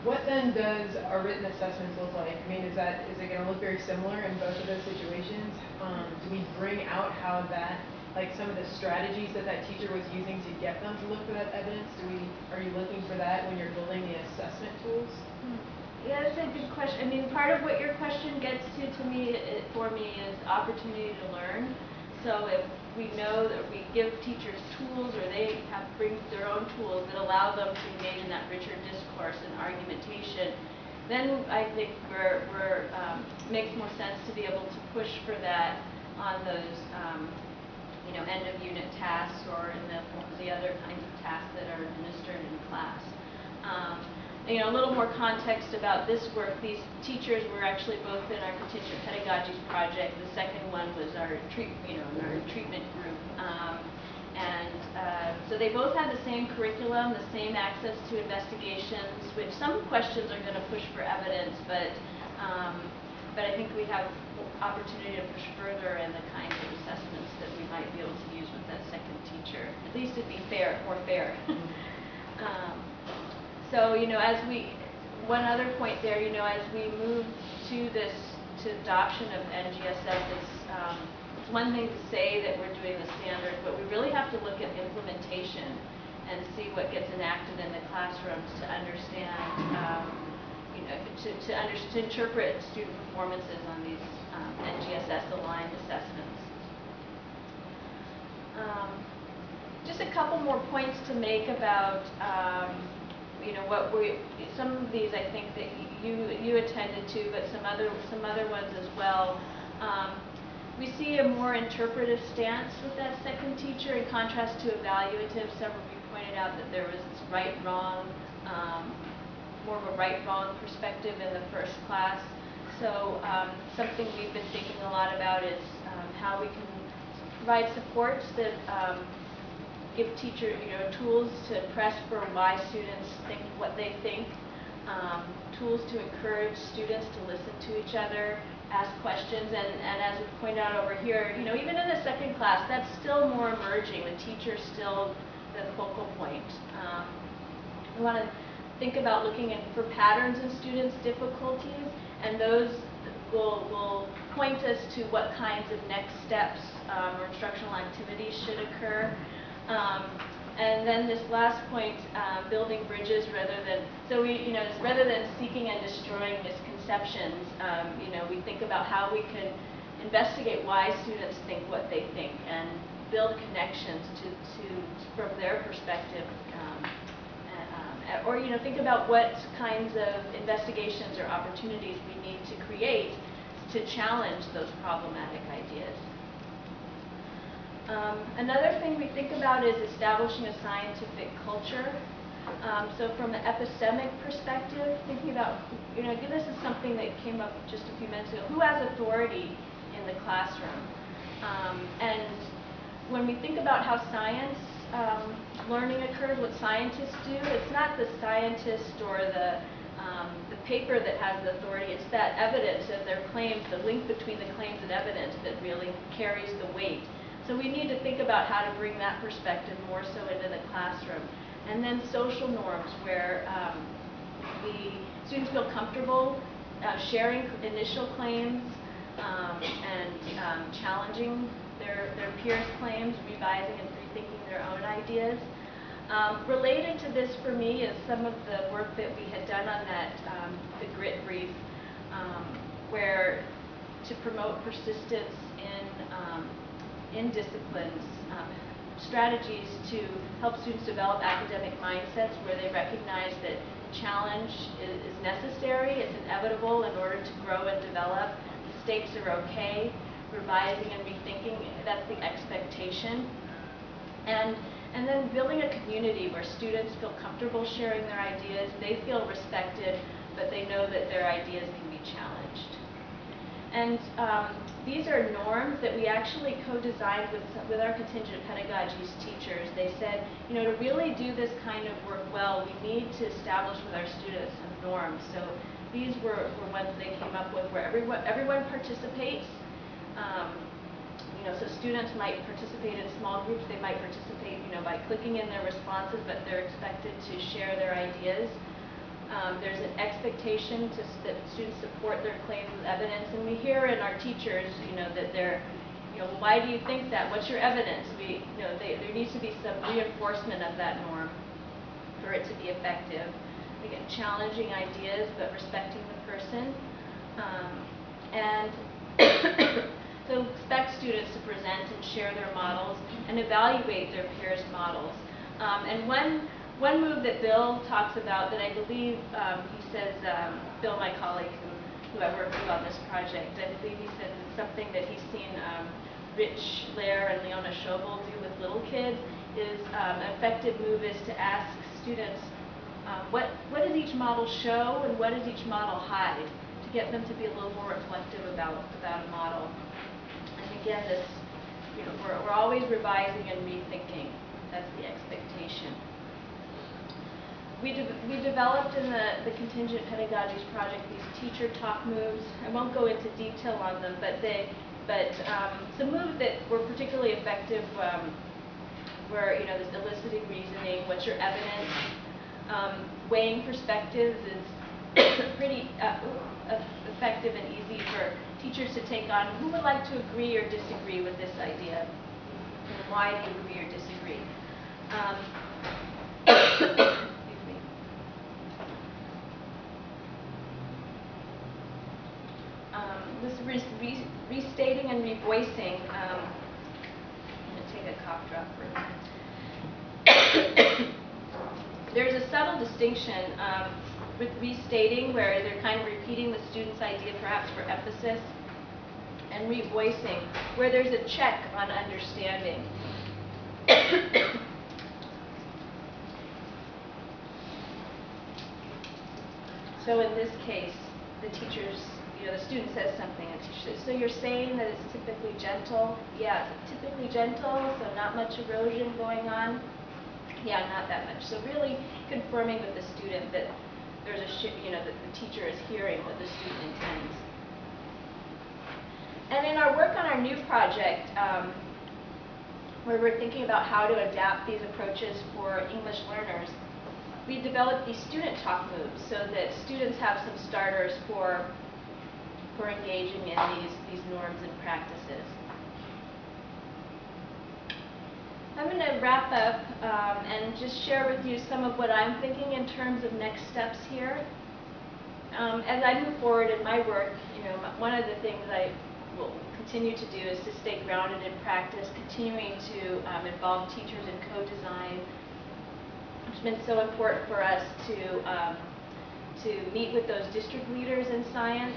what then does our written assessments look like? I mean, is it going to look very similar in both of those situations? Do we bring out how that, like some of the strategies that teacher was using to get them to look for that evidence? Are you looking for that when you're building the assessment tools? Yeah, that's a good question. I mean, part of what your question gets to me, for me, is opportunity to learn. So if we know that we give teachers tools, or they bring their own tools that allow them to engage in that richer discourse and argumentation, then I think makes more sense to be able to push for that on those end of unit tasks or in the other kinds of tasks that are administered in class. A little more context about this work. These teachers were actually both in our contingent pedagogies project. The second one was our treatment group, so they both had the same curriculum, the same access to investigations. Which some questions are going to push for evidence, but I think we have opportunity to push further in the kinds of assessments that we might be able to use with that second teacher. At least it'd be more fair. So, one other point there, as we move to adoption of NGSS, it's one thing to say that we're doing the standards, but we really have to look at implementation and see what gets enacted in the classrooms to understand, to interpret student performances on these NGSS aligned assessments. Just a couple more points to make about some of these I think that you attended to, but some other ones as well. We see a more interpretive stance with that second teacher in contrast to evaluative. Several of you pointed out that there was this right-wrong, more of a right-wrong perspective in the first class. So something we've been thinking a lot about is how we can provide supports that give teachers, tools to press for why students think what they think, tools to encourage students to listen to each other, ask questions, and as we point out over here, even in the second class, that's still more emerging. The teacher's still the focal point. We want to think about looking for patterns in students' difficulties, and those will point us to what kinds of next steps or instructional activities should occur. And then this last point, building bridges rather than seeking and destroying misconceptions, we think about how we can investigate why students think what they think and build connections from their perspective, or think about what kinds of investigations or opportunities we need to create to challenge those problematic ideas. Another thing we think about is establishing a scientific culture. So from an epistemic perspective, thinking about, this is something that came up just a few minutes ago. Who has authority in the classroom? And when we think about how science learning occurs, what scientists do, it's not the scientist or the paper that has the authority, it's that evidence of their claims, the link between the claims and evidence that really carries the weight. So we need to think about how to bring that perspective more so into the classroom. And then social norms where the students feel comfortable sharing initial claims and challenging their peers' claims, revising and rethinking their own ideas. Related to this for me is some of the work that we had done on that, the grit brief, where to promote persistence in disciplines, strategies to help students develop academic mindsets where they recognize that challenge is necessary, it's inevitable in order to grow and develop. Mistakes are okay, revising and rethinking, that's the expectation. And then building a community where students feel comfortable sharing their ideas, they feel respected, but they know that their ideas can be challenged. And these are norms that we actually co-designed with our contingent pedagogies teachers. They said, you know, to really do this kind of work well, we need to establish with our students some norms. So these were ones they came up with where everyone participates. You know, so students might participate in small groups. They might participate, you know, by clicking in their responses, but they're expected to share their ideas. There's an expectation that students support their claims with evidence, and we hear in our teachers, you know, that they're, you know, why do you think that? What's your evidence? You know, there needs to be some reinforcement of that norm for it to be effective. Again, challenging ideas, but respecting the person, and so expect students to present and share their models and evaluate their peers' models. And one move that Bill talks about that I believe he says, Bill, my colleague who I work with on this project, I believe he says it's something that he's seen Rich Lair and Leona Schobel do with little kids, is an effective move is to ask students what does each model show and what does each model hide, to get them to be a little more reflective about a model. And again, this, you know, we're always revising and rethinking. That's the expectation. We developed in the contingent pedagogies project these teacher talk moves. I won't go into detail on them, but some moves that were particularly effective were, you know, this eliciting reasoning, what's your evidence, weighing perspectives is pretty effective and easy for teachers to take on. Who would like to agree or disagree with this idea? And why do you agree or disagree? This restating and revoicing. I'm going to take a cough drop for a minute. There's a subtle distinction with restating, where they're kind of repeating the student's idea perhaps for emphasis, and revoicing, where there's a check on understanding. So in this case, the teachers, you know, the student says something, and the teacher says, so you're saying that it's typically gentle? Yeah, typically gentle, so not much erosion going on? Yeah, not that much. So really confirming with the student that there's you know, that the teacher is hearing what the student intends. And in our work on our new project, where we're thinking about how to adapt these approaches for English learners, we developed these student talk moves so that students have some starters for engaging in these norms and practices. I'm going to wrap up and just share with you some of what I'm thinking in terms of next steps here. As I move forward in my work, you know, one of the things I will continue to do is to stay grounded in practice, continuing to involve teachers in co-design. It's been so important for us to meet with those district leaders in science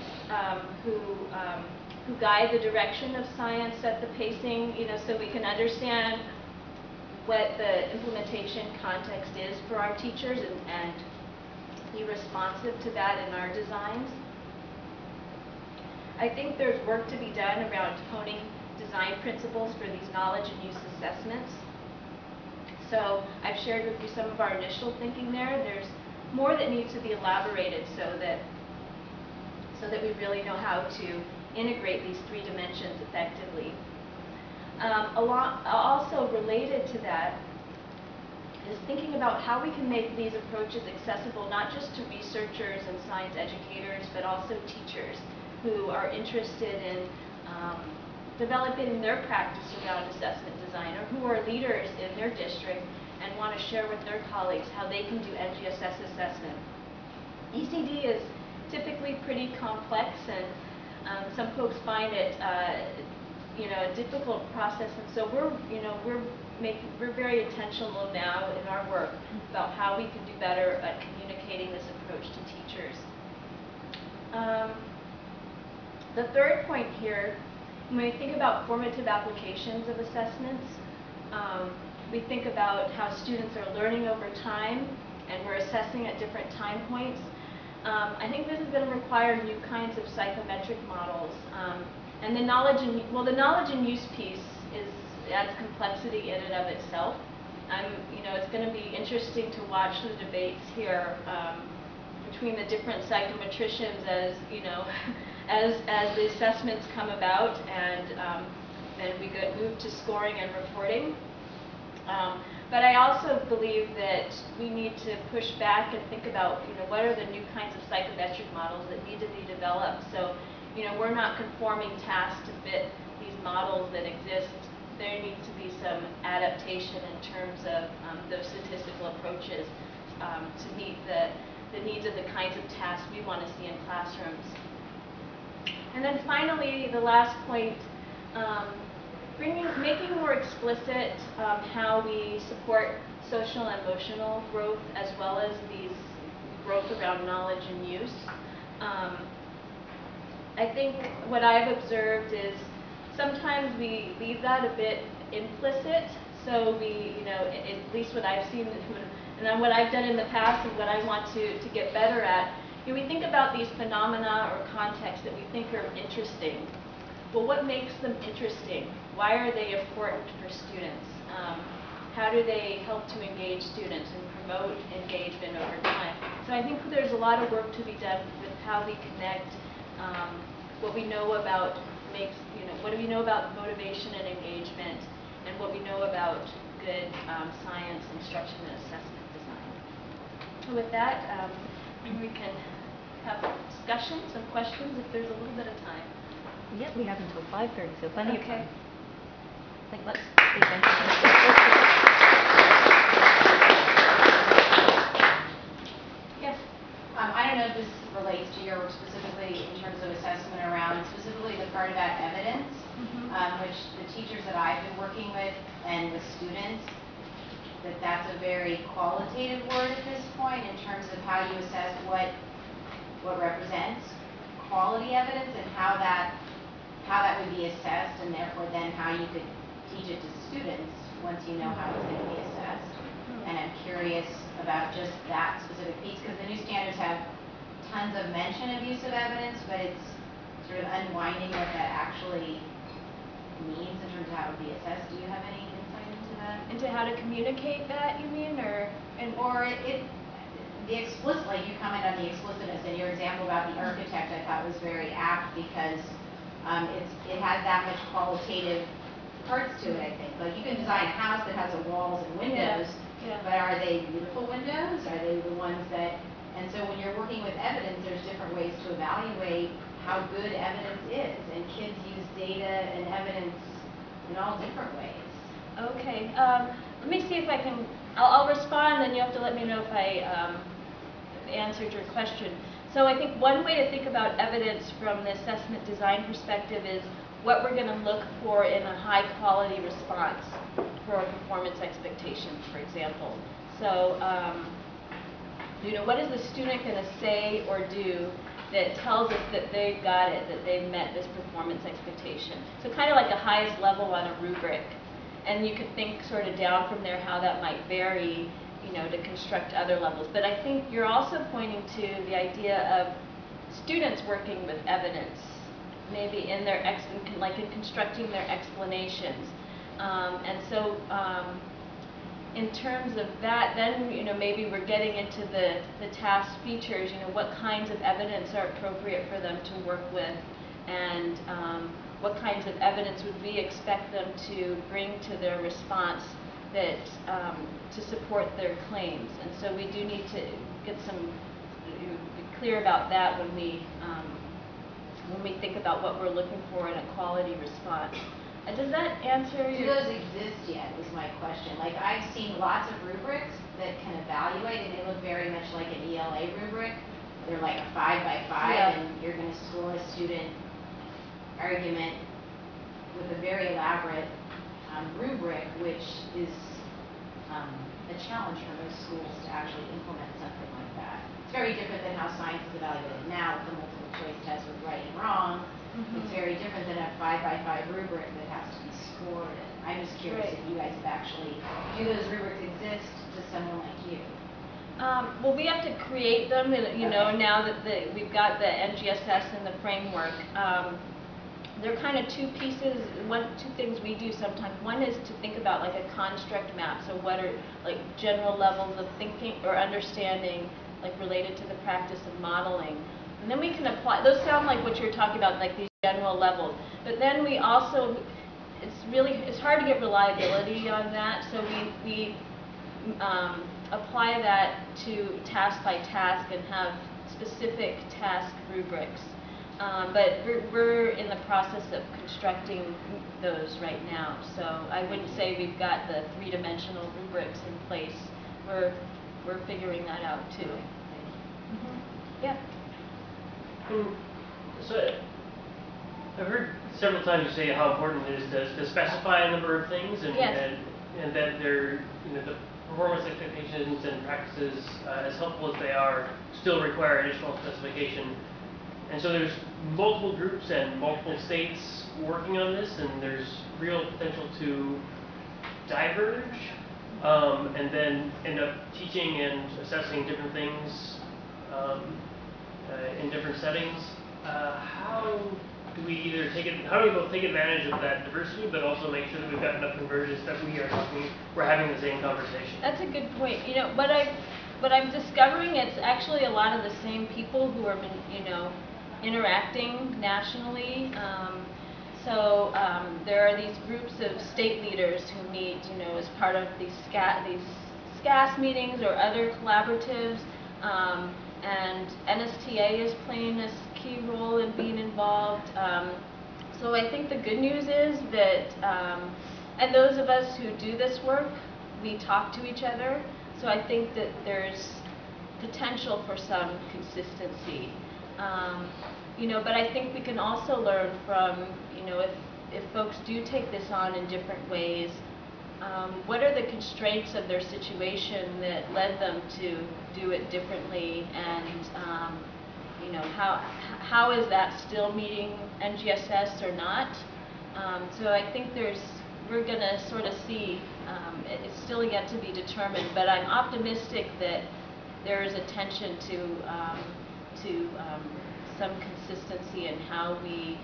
who guide the direction of science, set the pacing, you know, so we can understand what the implementation context is for our teachers and be responsive to that in our designs. I think there's work to be done around honing design principles for these knowledge and use assessments. So I've shared with you some of our initial thinking there. There's more that needs to be elaborated so that we really know how to integrate these three dimensions effectively. Also related to that is thinking about how we can make these approaches accessible not just to researchers and science educators, but also teachers who are interested in developing their practice around assessment design, or who are leaders in their district and want to share with their colleagues how they can do NGSS assessment. ECD is typically pretty complex, and some folks find it you know, a difficult process, and so we're very intentional now in our work about how we can do better at communicating this approach to teachers. The third point here, when we think about formative applications of assessments, we think about how students are learning over time, and we're assessing at different time points. I think this is going to require new kinds of psychometric models. And the knowledge and use piece adds complexity in and of itself. It's going to be interesting to watch the debates here between the different psychometricians as as the assessments come about, and then we move to scoring and reporting. But I also believe that we need to push back and think about what are the new kinds of psychometric models that need to be developed. So we're not conforming tasks to fit these models that exist. There needs to be some adaptation in terms of those statistical approaches to meet the needs of the kinds of tasks we want to see in classrooms. And then finally, the last point, making more explicit how we support social and emotional growth, as well as these growth around knowledge and use. I think what I've observed is sometimes we leave that a bit implicit. So at least what I've seen, and then what I've done in the past, and what I want to get better at, we think about these phenomena or contexts that we think are interesting. Well, what makes them interesting? Why are they important for students? How do they help to engage students and promote engagement over time? So I think there's a lot of work to be done with how we connect what we know about what do we know about motivation and engagement, and what we know about good science, instruction, and assessment design. So with that, we can have discussion, some questions if there's a little bit of time. Yep, we have until 5:30, so plenty of time. Let's Yes. I don't know if this relates to your work specifically in terms of assessment around specifically the part about evidence, which the teachers that I've been working with and with students, that's a very qualitative word at this point in terms of how you assess what represents quality evidence and how that would be assessed, and therefore then how you could teach it to students once you know how it's going to be assessed. And I'm curious about just that specific piece, because the new standards have tons of mention of use of evidence, but it's sort of unwinding what that actually means in terms of how it would be assessed. Do you have any insight into that? Into how to communicate that, you mean, the explicit, like you comment on the explicitness, and your example about the architect I thought was very apt, because it has that much qualitative parts to it, I think. Like you can design a house that has walls and windows, but are they beautiful windows? Are they the ones that, and so when you're working with evidence, there's different ways to evaluate how good evidence is, and kids use data and evidence in all different ways. Okay, let me see if I can, I'll respond, and you have to let me know if I answered your question. So I think one way to think about evidence from the assessment design perspective is what we're going to look for in a high quality response for a performance expectation, for example. So, what is the student going to say or do that tells us that they got it, that they've met this performance expectation? So kind of like the highest level on a rubric. And you could think sort of down from there how that might vary, to construct other levels. But I think you're also pointing to the idea of students working with evidence, maybe in their like in constructing their explanations. And so in terms of that, then maybe we're getting into the task features. What kinds of evidence are appropriate for them to work with, and what kinds of evidence would we expect them to bring to their response that to support their claims. And so we do need to get be clear about that when we think about what we're looking for in a quality response. Does that answer Do those exist yet, is my question. Like I've seen lots of rubrics that can evaluate, and they look very much like an ELA rubric. They're like a 5x5, and you're going to score a student argument with a very elaborate rubric, which is a challenge for most schools to actually implement something like that. It's very different than how science is evaluated now with the multiple choice test with right and wrong. It's very different than a 5x5 rubric that has to be scored. I'm just curious if you guys have actually, do those rubrics exist to someone like you? Well, we have to create them, you know, now that we've got the NGSS and the framework. They're kind of two pieces, two things we do sometimes. One is to think about like a construct map. So what are like general levels of thinking or understanding like related to the practice of modeling. And then we can apply, those sound like what you're talking about, like these general levels. But then we also, it's hard to get reliability on that. So we apply that to task by task and have specific task rubrics. But we're in the process of constructing those right now. So I wouldn't say we've got the three-dimensional rubrics in place. We're figuring that out too. Yeah. So I've heard several times you say how important it is to specify a number of things, and Yes. and that they're, you know, the performance expectations and practices, as helpful as they are, still require additional specification. And so there's multiple groups and multiple states working on this, and there's real potential to diverge, and then end up teaching and assessing different things in different settings. How do we both take advantage of that diversity, but also make sure that we've got enough convergence that we're having the same conversation? That's a good point. You know, what I'm discovering, it's actually a lot of the same people who are, you know, interacting nationally. There are these groups of state leaders who meet, you know, as part of these SCAS meetings or other collaboratives, and NSTA is playing a key role in being involved. So I think the good news is that, and those of us who do this work, we talk to each other. So I think that there's potential for some consistency. You know, but I think we can also learn from, you know, if folks do take this on in different ways, what are the constraints of their situation that led them to do it differently, and you know, how is that still meeting NGSS or not? So I think we're going to sort of see, it's still yet to be determined, but I'm optimistic that there is attention to some consistency in how we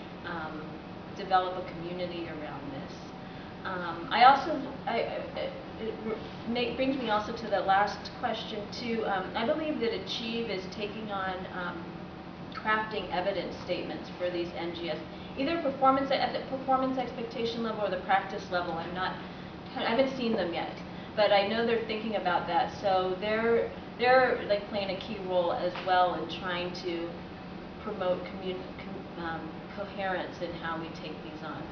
develop a community around this. It brings me also to the last question too. I believe that Achieve is taking on crafting evidence statements for these NGS, either performance at the performance expectation level or the practice level. I haven't seen them yet, but I know they're thinking about that. So they're like playing a key role as well in trying to promote coherence in how we take these on.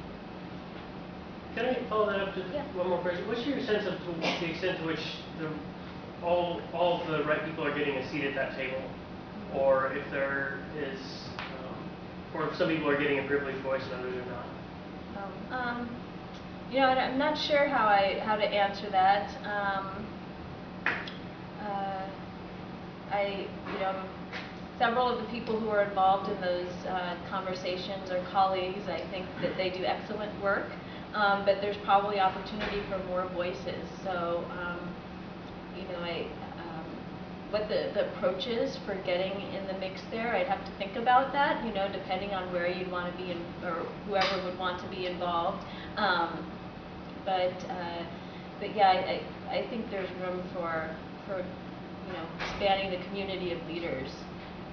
Can I follow that up to one more question? What's your sense of the extent to which all the right people are getting a seat at that table, or if there is, or if some people are getting a privileged voice and others are not? You know, I'm not sure how to answer that. You know, several of the people who are involved in those conversations are colleagues. I think that they do excellent work, but there's probably opportunity for more voices. So, you know, what the approach is for getting in the mix there, I'd have to think about that, you know, depending on where you'd want to be, or whoever would want to be involved. But yeah, I think there's room for you know, expanding the community of leaders.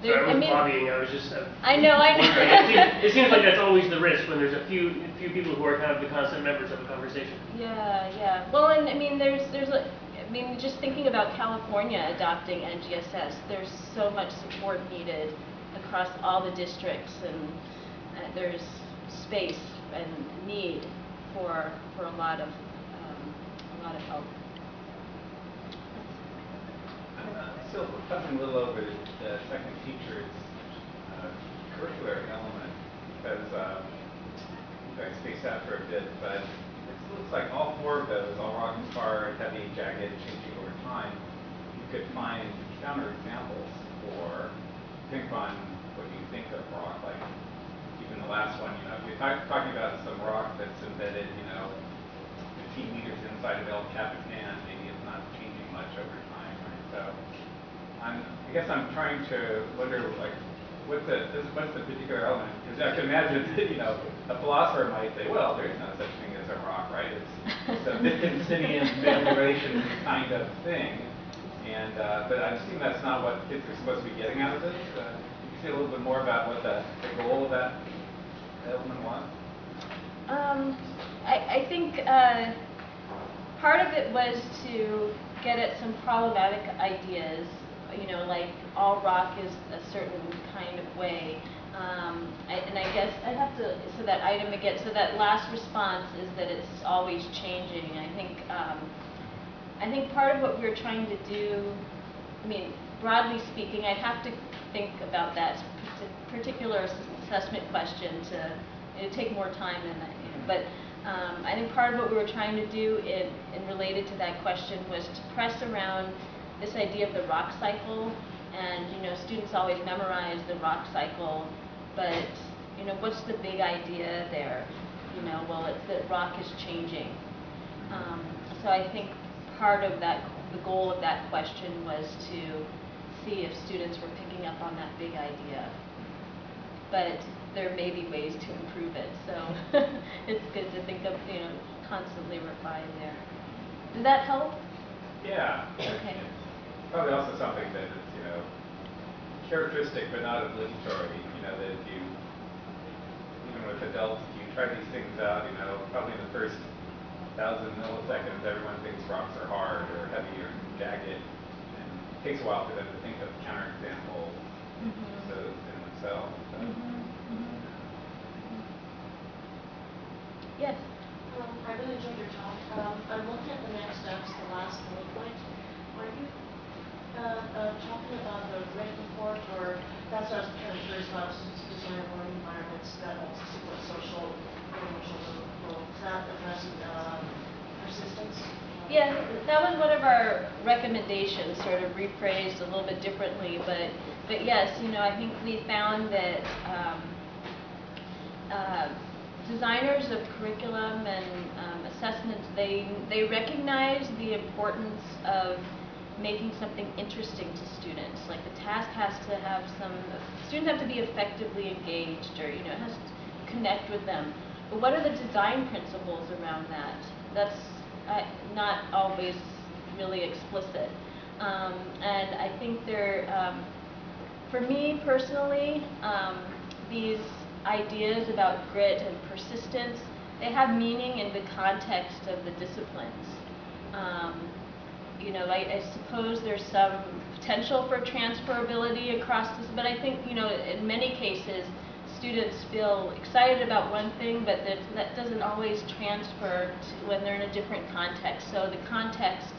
So I wasn't lobbying, I was just I know. It seems like that's always the risk when there's a few people who are kind of the constant members of a conversation. Yeah. Well, and I mean, just thinking about California adopting NGSS, there's so much support needed across all the districts, and there's space and need for a lot of help. Still touching a little over the second teacher's curricular element, because you guys spaced out for a bit, but it looks like all four of those, all rock, spark, heavy, jagged, changing over time, you could find counterexamples, or think on what you think of rock, like even the last one, you know, if you're talking about some rock that's embedded, you know, 15 meters inside of El Capitan, maybe it's not changing much over time, right? So I guess I'm trying to wonder, like, what's the particular element? Because I can imagine that, you know, a philosopher might say, well, there is no such thing as a rock, right? It's a Wittgensteinian federation kind of thing. And but I assume that's not what kids are supposed to be getting out of this. Can you say a little bit more about what the goal of that element was? I think part of it was to get at some problematic ideas, you know, like all rock is a certain kind of way. And I guess I have to, so that item again, so that last response is that it's always changing. I think part of what we were trying to do, I mean, broadly speaking, I'd have to think about that particular assessment question to, it'd take more time than that, you know, but I think part of what we were trying to do in related to that question was to press around this idea of the rock cycle. And, you know, students always memorize the rock cycle, but, you know, what's the big idea there? You know, well, it's that rock is changing. So I think part of that, the goal of that question was to see if students were picking up on that big idea. But there may be ways to improve it, so it's good to think of, you know, constantly refine there. Did that help? Yeah. Okay. It's probably also something that is, you know, characteristic but not obligatory. You know, that you, even with adults, if you try these things out, you know, probably in the first 1,000 milliseconds, everyone thinks rocks are hard or heavy or jagged, and it takes a while for them to think of counterexamples in themselves. So. Yes. I really enjoyed your talk. I'm looking at the next steps, the last bullet point. Are you talking about the written report, or that's what I was kind of curious about, design learning environments that also support social and emotional growth? Is that addressing persistence? Yeah, that was one of our recommendations, sort of rephrased a little bit differently, but yes, you know, I think we found that designers of curriculum and assessments, they recognize the importance of making something interesting to students. Like the task has to have students have to be effectively engaged, or, you know, it has to connect with them. But what are the design principles around that? That's not always really explicit. And I think for me personally, these ideas about grit and persistence, they have meaning in the context of the disciplines. You know, I suppose there's some potential for transferability across this, but I think, you know, in many cases, students feel excited about one thing, but that doesn't always transfer to when they're in a different context. So the context,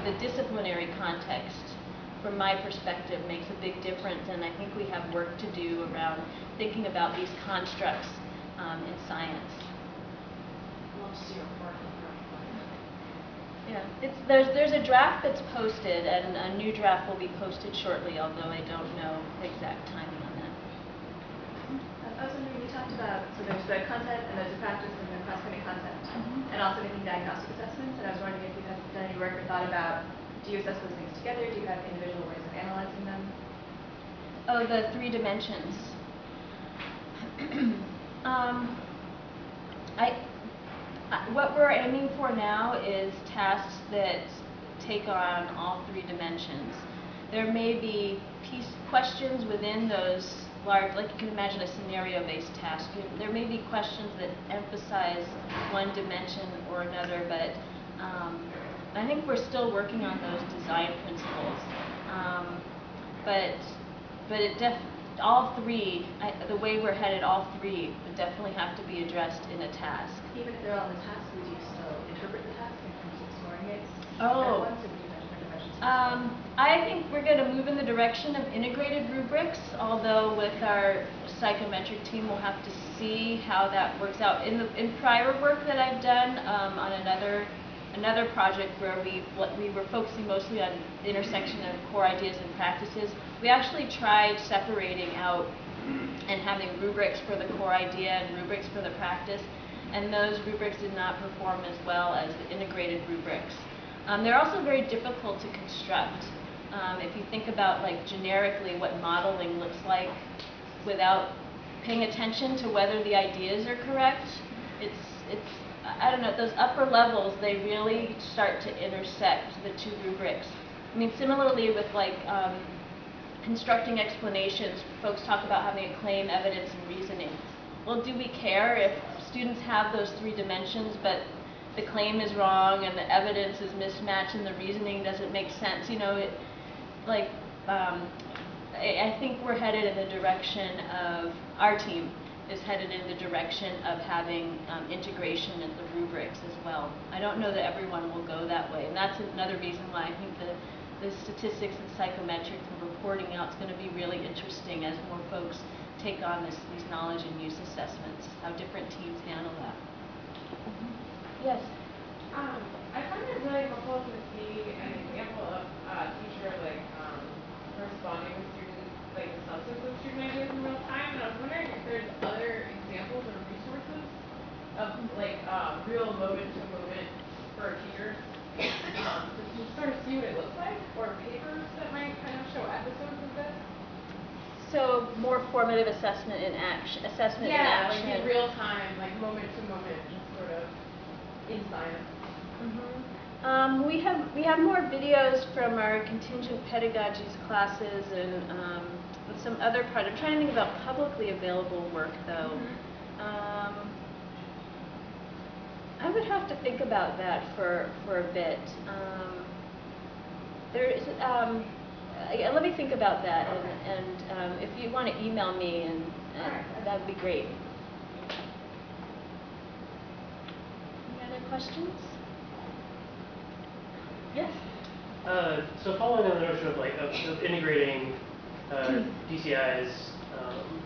the disciplinary context, from my perspective, makes a big difference, and I think we have work to do around thinking about these constructs in science. Love to see your report. Yeah, there's a draft that's posted, and a new draft will be posted shortly, although I don't know the exact timing on that. I was wondering, you talked about, so there's the content and there's a practice and then cross-cutting concepts, and also making diagnostic assessments, and I was wondering if you have done any work or thought about, do you assess those things together? Do you have individual ways of analyzing them? Oh, the 3 dimensions. What we're aiming for now is tasks that take on all 3 dimensions. There may be questions within those large, like you can imagine a scenario-based task. There may be questions that emphasize one dimension or another, but I think we're still working on those design principles. But all 3, the way we're headed, all 3 would definitely have to be addressed in a task. Even if they're all in the task, would you still interpret the task in terms of scoring it? Oh. At once, or would you have different dimensions? I think we're going to move in the direction of integrated rubrics, although with our psychometric team we'll have to see how that works out. In prior work that I've done on another project where we were focusing mostly on the intersection of core ideas and practices, we actually tried separating out and having rubrics for the core idea and rubrics for the practice, and those rubrics did not perform as well as the integrated rubrics. They're also very difficult to construct. if you think about like generically what modeling looks like without paying attention to whether the ideas are correct, it's I don't know, those upper levels, they really start to intersect the two rubrics. I mean, similarly with like constructing explanations, folks talk about having a claim, evidence, and reasoning. Well, do we care if students have those three dimensions, but the claim is wrong and the evidence is mismatched and the reasoning doesn't make sense? You know, I think we're headed in the direction of, our team is headed in the direction of having integration in the rubrics as well. I don't know that everyone will go that way, and that's another reason why I think the statistics and psychometrics and reporting out is going to be really interesting as more folks take on these knowledge and use assessments, how different teams handle that. Yes? I find it really helpful to see an example of a teacher responding to students, like the substance of student ideas in real time, and I was wondering if there's other examples or resources of real moment-to-moment for teachers to sort of see what it looks like, or papers that might kind of show episodes of this. So more formative assessment in action, in action. Like in real time, like moment to moment, just sort of in science. We have more videos from our contingent pedagogies classes and some other part. I'm trying to think about publicly available work though. I would have to think about that for a bit. Let me think about that, and if you want to email me, and that would be great. Any other questions? Yes. So following on the notion of integrating DCI's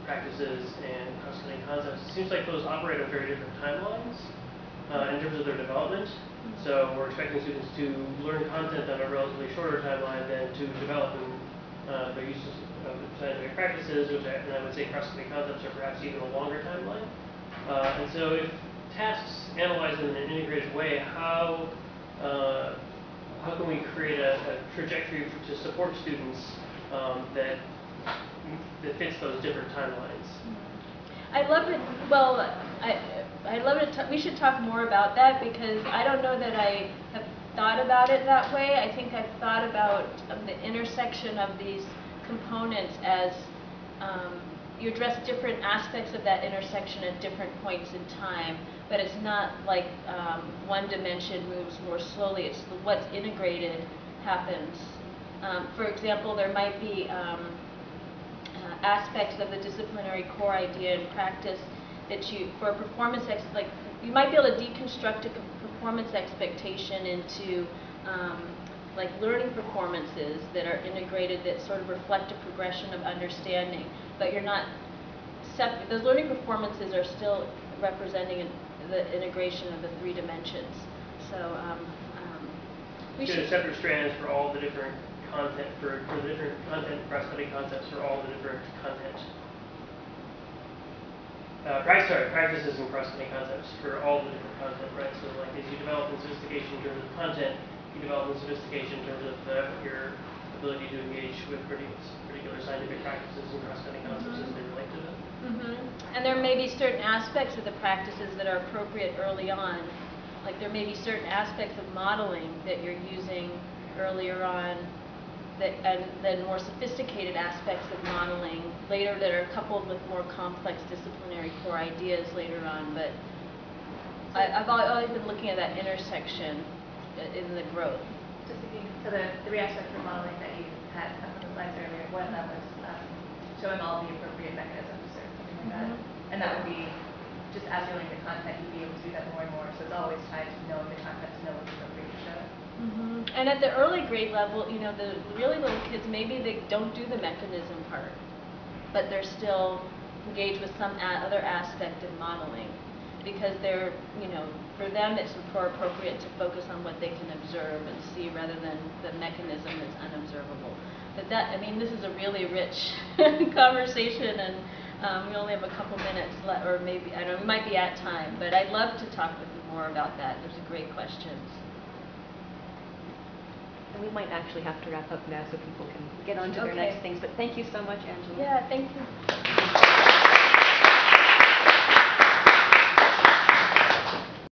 practices and cross-cutting concepts, it seems like those operate on very different timelines in terms of their development. So we're expecting students to learn content on a relatively shorter timeline than to develop their use of scientific practices, which I would say cross-cutting concepts are perhaps even a longer timeline. And so if tasks analyzed in an integrated way, how can we create a trajectory to support students that fits those different timelines? I love it. Well, I love it. We should talk more about that, because I don't know that I have thought about it that way. I think I've thought about the intersection of these components as you address different aspects of that intersection at different points in time, but it's not like one dimension moves more slowly. It's what's integrated happens. For example, there might be aspects of the disciplinary core idea and practice that you, for a performance, you might be able to deconstruct a performance expectation into learning performances that are integrated, that sort of reflect a progression of understanding, but you're not separate. Those learning performances are still representing the integration of the three dimensions. So we should separate strands for all the different content, for the different content cross-cutting concepts for all the different content. Practices and cross-cutting concepts for all the different content, right? So like as you develop in sophistication in terms of content, you develop in sophistication in terms of your ability to engage with particular scientific practices and cross-cutting concepts as they relate to them. And there may be certain aspects of the practices that are appropriate early on. Like there may be certain aspects of modeling that you're using earlier on, and then more sophisticated aspects of modeling later that are coupled with more complex disciplinary core ideas later on. But I've always been looking at that intersection in the growth. Just thinking, so the three aspects of modeling that you had up on the slides earlier, one of them was showing all the appropriate mechanisms or something like that. And that would be, just as you're learning the content, you'd be able to do that more and more. So it's always tied to knowing the content to know what's appropriate to show. And at the early grade level, the really little kids, maybe they don't do the mechanism part, but they're still engaged with some other aspect of modeling, because they're, for them it's more appropriate to focus on what they can observe and see rather than the mechanism that's unobservable. But this is a really rich conversation, and we only have a couple minutes left, or maybe, I don't know, we might be at time, but I'd love to talk with you more about that. Those are great questions. And we might actually have to wrap up now so people can get on to their Okay. next things. But thank you so much, Angela. Yeah, thank you.